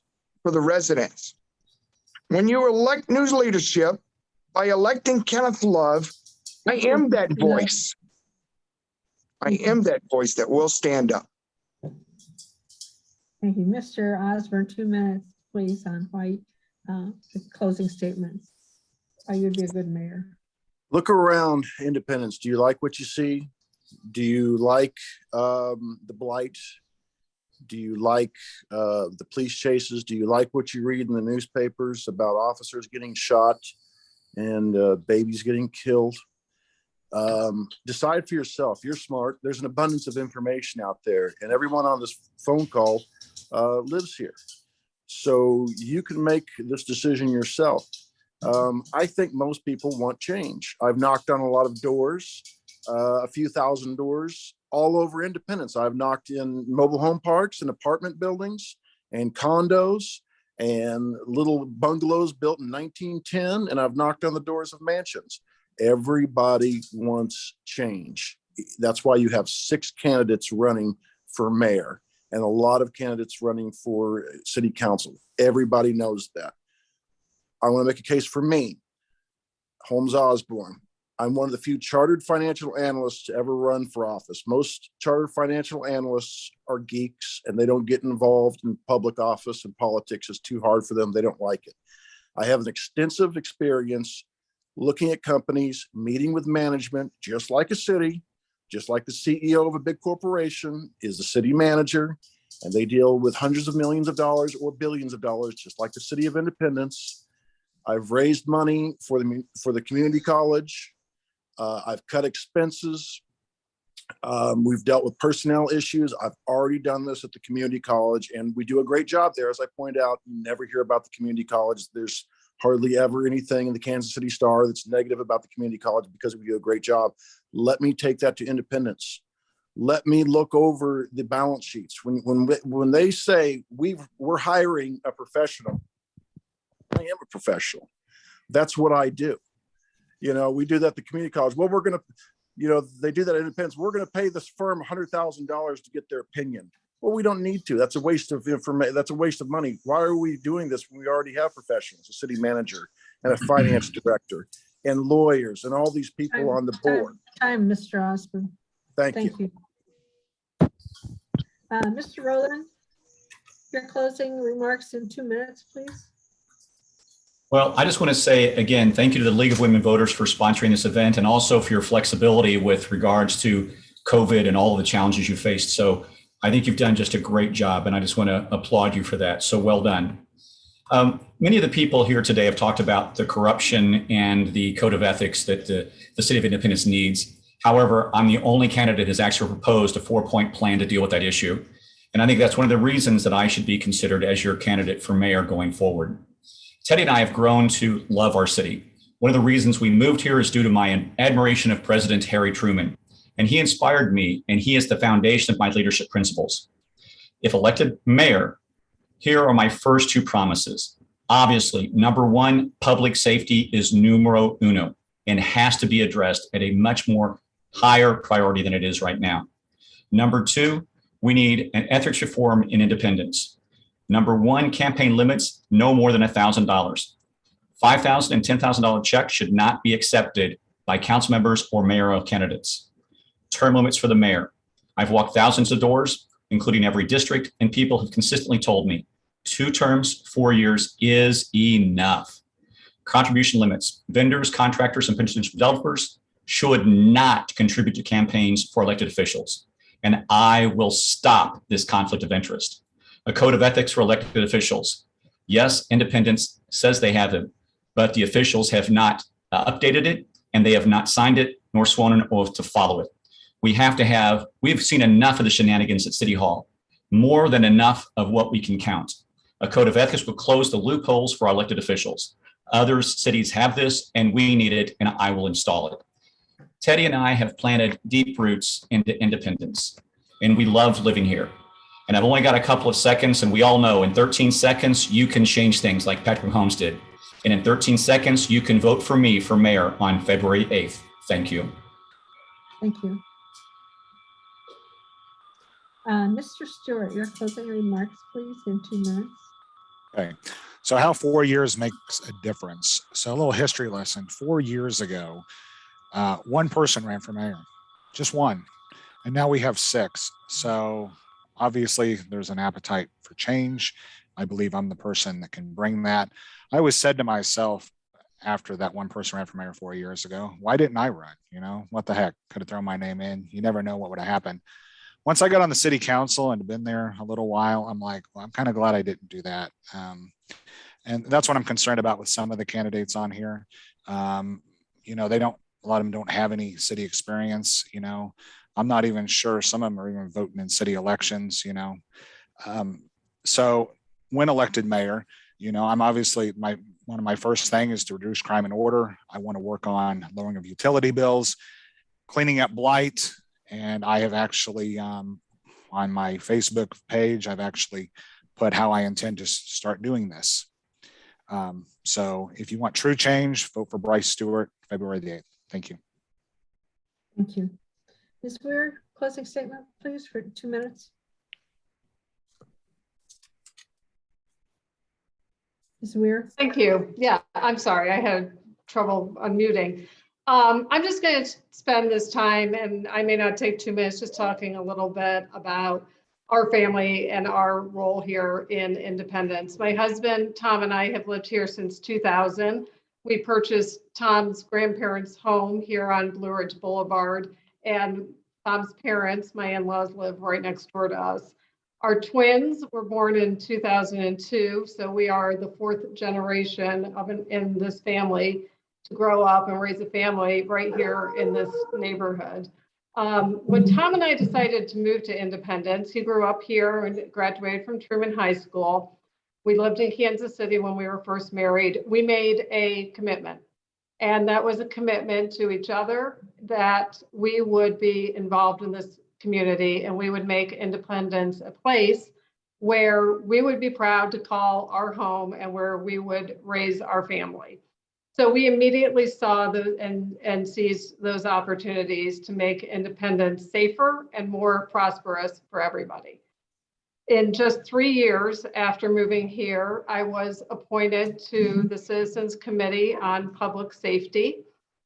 for the residents. When you elect new leadership by electing Kenneth Love, I am that voice. I am that voice that will stand up. Thank you. Mr. Osborne, 2 minutes, please, on why the closing statements. Why you'd be a good mayor. Look around Independence. Do you like what you see? Do you like the blight? Do you like the police chases? Do you like what you read in the newspapers about officers getting shot and babies getting killed? Decide for yourself. You're smart. There's an abundance of information out there, and everyone on this phone call lives here. So you can make this decision yourself. I think most people want change. I've knocked on a lot of doors, a few thousand doors all over Independence. I've knocked in mobile home parks and apartment buildings and condos and little bungalows built in 1910, and I've knocked on the doors of mansions. Everybody wants change. That's why you have 6 candidates running for mayor and a lot of candidates running for city council. Everybody knows that. I want to make a case for me, Holmes Osborne. I'm one of the few chartered financial analysts to ever run for office. Most chartered financial analysts are geeks and they don't get involved in public office, and politics is too hard for them. They don't like it. I have an extensive experience looking at companies, meeting with management, just like a city, just like the CEO of a big corporation is the city manager, and they deal with hundreds of millions of dollars or billions of dollars, just like the city of Independence. I've raised money for the community college. I've cut expenses. We've dealt with personnel issues. I've already done this at the community college, and we do a great job there. As I point out, you never hear about the community college. There's hardly ever anything in the Kansas City Star that's negative about the community college because we do a great job. Let me take that to Independence. Let me look over the balance sheets. When they say we're hiring a professional, I am a professional. That's what I do. You know, we do that at the community college. Well, we're going to, they do that at Independence. We're going to pay this firm $100,000 to get their opinion. Well, we don't need to. That's a waste of information. That's a waste of money. Why are we doing this when we already have professionals, a city manager and a finance director and lawyers and all these people on the board? Time, Mr. Osborne. Thank Thank you. you. Mr. Rowland, your closing remarks in 2 minutes, please. Well, I just want to say again, thank you to the League of Women Voters for sponsoring this event, and also for your flexibility with regards to COVID and all of the challenges you faced. So I think you've done just a great job, and I just want to applaud you for that. So well done. Many of the people here today have talked about the corruption and the code of ethics that the City of Independence needs. However, I'm the only candidate who's actually proposed a 4-point plan to deal with that issue. And I think that's one of the reasons that I should be considered as your candidate for mayor going forward. Teddy and I have grown to love our city. One of the reasons we moved here is due to my admiration of President Harry Truman. and he inspired me, and he is the foundation of my leadership principles. If elected mayor, here are my first two promises. Obviously, number one, public safety is numero uno and has to be addressed at a much more higher priority than it is right now. Number two, we need an ethics reform in independence. Number one, campaign limits, no more than $1,000. $5,000 and $10,000 checks should not be accepted by council members or mayoral candidates. Term limits for the mayor. I've walked thousands of doors, including every district, and people have consistently told me 2 terms, 4 years is enough. Contribution limits. Vendors, contractors, and potential developers should not contribute to campaigns for elected officials. And I will stop this conflict of interest. A code of ethics for elected officials. Yes, independence says they have it, but the officials have not updated it, and they have not signed it nor sworn an oath to follow it. We've seen enough of the shenanigans at City Hall, more than enough of what we can count. A code of ethics will close the loopholes for our elected officials. Other cities have this, and we need it, and I will install it. Teddy and I have planted deep roots into independence, and we love living here. And I've only got a couple of seconds, and we all know in 13 seconds, you can change things like Patrick Mahomes did. And in 13 seconds, you can vote for me for mayor on February 8th. Thank you. Thank you. Mr. Stewart, your closing remarks, please, in 2 minutes. Okay, so how 4 years makes a difference. So a little history lesson. 4 years ago, one person ran for mayor, just one. And now we have 6. So obviously there's an appetite for change. I believe I'm the person that can bring that. I always said to myself after that one person ran for mayor 4 years ago, why didn't I run? You know, what the heck? Could have thrown my name in. You never know what would have happened. Once I got on the city council and been there a little while, I'm like, well, I'm kind of glad I didn't do that. And that's what I'm concerned about with some of the candidates on here. You know, a lot of them don't have any city experience. You know, I'm not even sure some of them are even voting in city elections, you know. So when elected mayor, you know, I'm obviously one of my first thing is to reduce crime and order. I want to work on lowering of utility bills, cleaning up blight. And I have actually, on my Facebook page, I've actually put how I intend to start doing this. So if you want true change, vote for Bryce Stewart, February the 8th. Thank you. Thank you. Ms. Weir, closing statement, please, for 2 minutes. Ms. Weir. Thank you. Yeah, I'm sorry. I had trouble unmuting. I'm just going to spend this time, and I may not take 2 minutes, just talking a little bit about our family and our role here in Independence. My husband, Tom, and I have lived here since 2000. We purchased Tom's grandparents' home here on Blue Ridge Boulevard, and Tom's parents, my in-laws, live right next door to us. Our twins were born in 2002, so we are the 4th generation in this family to grow up and raise a family right here in this neighborhood. When Tom and I decided to move to Independence, he grew up here and graduated from Truman High School. We lived in Kansas City when we were first married. We made a commitment, and that was a commitment to each other that we would be involved in this community and we would make Independence a place where we would be proud to call our home and where we would raise our family. So we immediately saw and seized those opportunities to make Independence safer and more prosperous for everybody. In just 3 years after moving here, I was appointed to the Citizens Committee on Public Safety.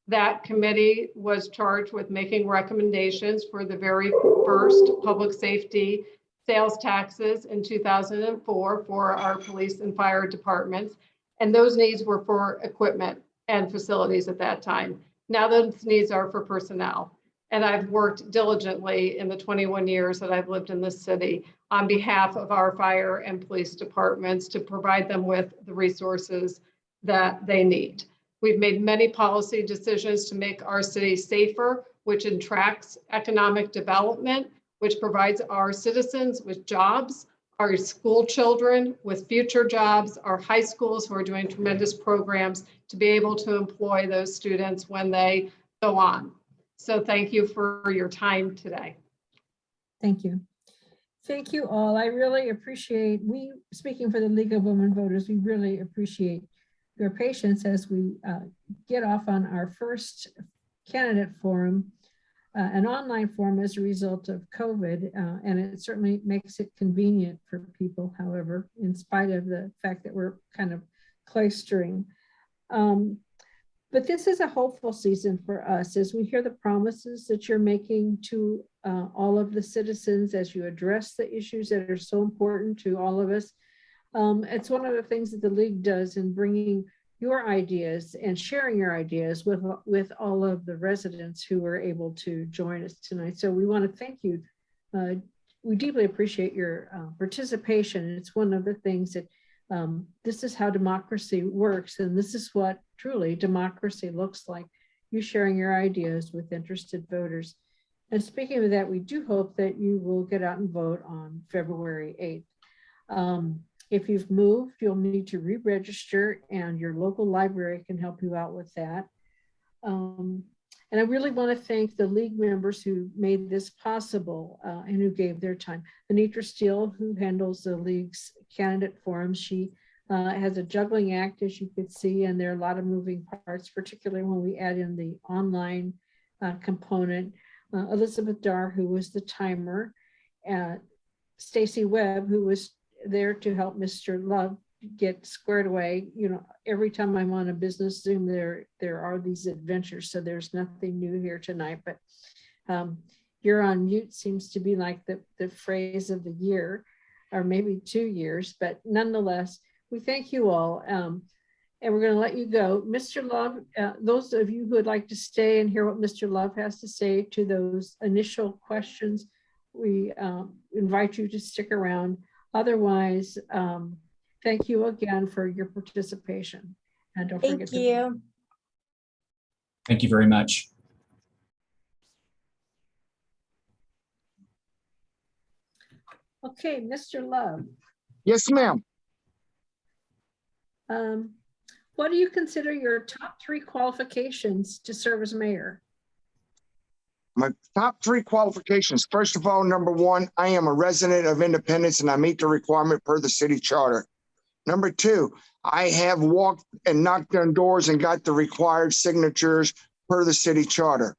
That committee was charged with making recommendations for the very first public safety sales taxes in 2004 for our police and fire departments. And those needs were for equipment and facilities at that time. Now those needs are for personnel. And I've worked diligently in the 21 years that I've lived in this city on behalf of our fire and police departments to provide them with the resources that they need. We've made many policy decisions to make our city safer, which attracts economic development, which provides our citizens with jobs, our school children with future jobs, our high schools who are doing tremendous programs to be able to employ those students when they go on. So thank you for your time today. Thank you. Thank you all. I really appreciate, speaking for the League of Women Voters, we really appreciate your patience as we get off on our first candidate forum, an online forum as a result of COVID, and it certainly makes it convenient for people, however, in spite of the fact that we're kind of clustering. But this is a hopeful season for us as we hear the promises that you're making to all of the citizens as you address the issues that are so important to all of us. It's one of the things that the League does in bringing your ideas and sharing your ideas with all of the residents who were able to join us tonight. So we want to thank you. We deeply appreciate your participation. It's one of the things that this is how democracy works, and this is what truly democracy looks like, you sharing your ideas with interested voters. And speaking of that, we do hope that you will get out and vote on February 8th. If you've moved, you'll need to re-register, and your local library can help you out with that. And I really want to thank the League members who made this possible and who gave their time. Anitra Steele, who handles the League's candidate forums, she has a juggling act, as you could see, and there are a lot of moving parts, particularly when we add in the online component. Elizabeth Darr, who was the timer, Stacy Webb, who was there to help Mr. Love get squared away. You know, every time I'm on a business Zoom, there are these adventures, so there's nothing new here tonight, but you're on mute seems to be like the phrase of the year, or maybe 2 years, but nonetheless, we thank you all, and we're going to let you go. Mr. Love, those of you who would like to stay and hear what Mr. Love has to say to those initial questions, we invite you to stick around. Otherwise, thank you again for your participation. And don't forget Thank you. Thank you very much. Okay, Mr. Love. Yes, ma'am. What do you consider your top 3 qualifications to serve as mayor? My top 3 qualifications. First of all, number 1, I am a resident of Independence and I meet the requirement per the city charter. Number 2, I have walked and knocked on doors and got the required signatures per the city charter.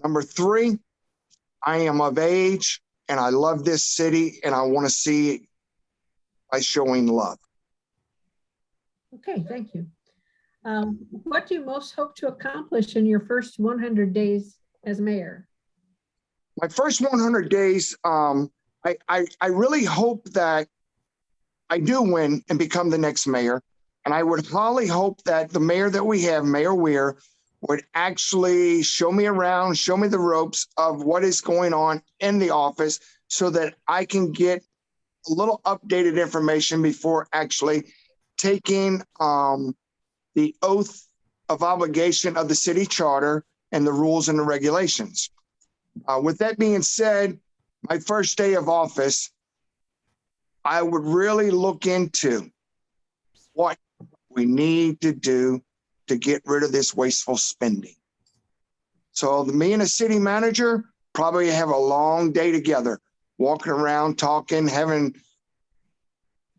Number 3, I am of age and I love this city and I want to see it by showing love. Okay, thank you. What do you most hope to accomplish in your first 100 days as mayor? My first 100 days, I really hope that I do win and become the next mayor. And I would highly hope that the mayor that we have, Mayor Weir, would actually show me around, show me the ropes of what is going on in the office so that I can get a little updated information before actually taking the oath of obligation of the city charter and the rules and the regulations. With that being said, my first day of office, I would really look into what we need to do to get rid of this wasteful spending. So me and the city manager probably have a long day together, walking around, talking, having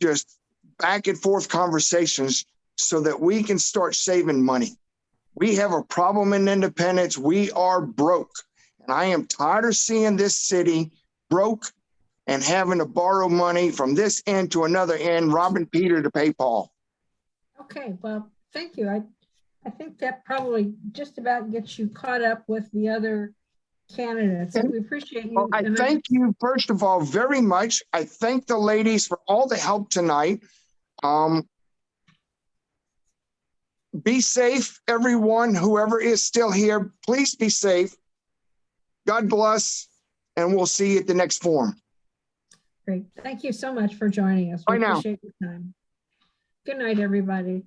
just back and forth conversations so that we can start saving money. We have a problem in Independence. We are broke. And I am tired of seeing this city broke and having to borrow money from this end to another end, robbing Peter to pay Paul. Okay, well, thank you. I think that probably just about gets you caught up with the other candidates. We appreciate you. Well, I thank you, first of all, very much. I thank the ladies for all the help tonight. Be safe, everyone, whoever is still here, please be safe. God bless, and we'll see you at the next forum. Great. Thank you so much for joining us. Bye We now. appreciate your time. Good night, everybody.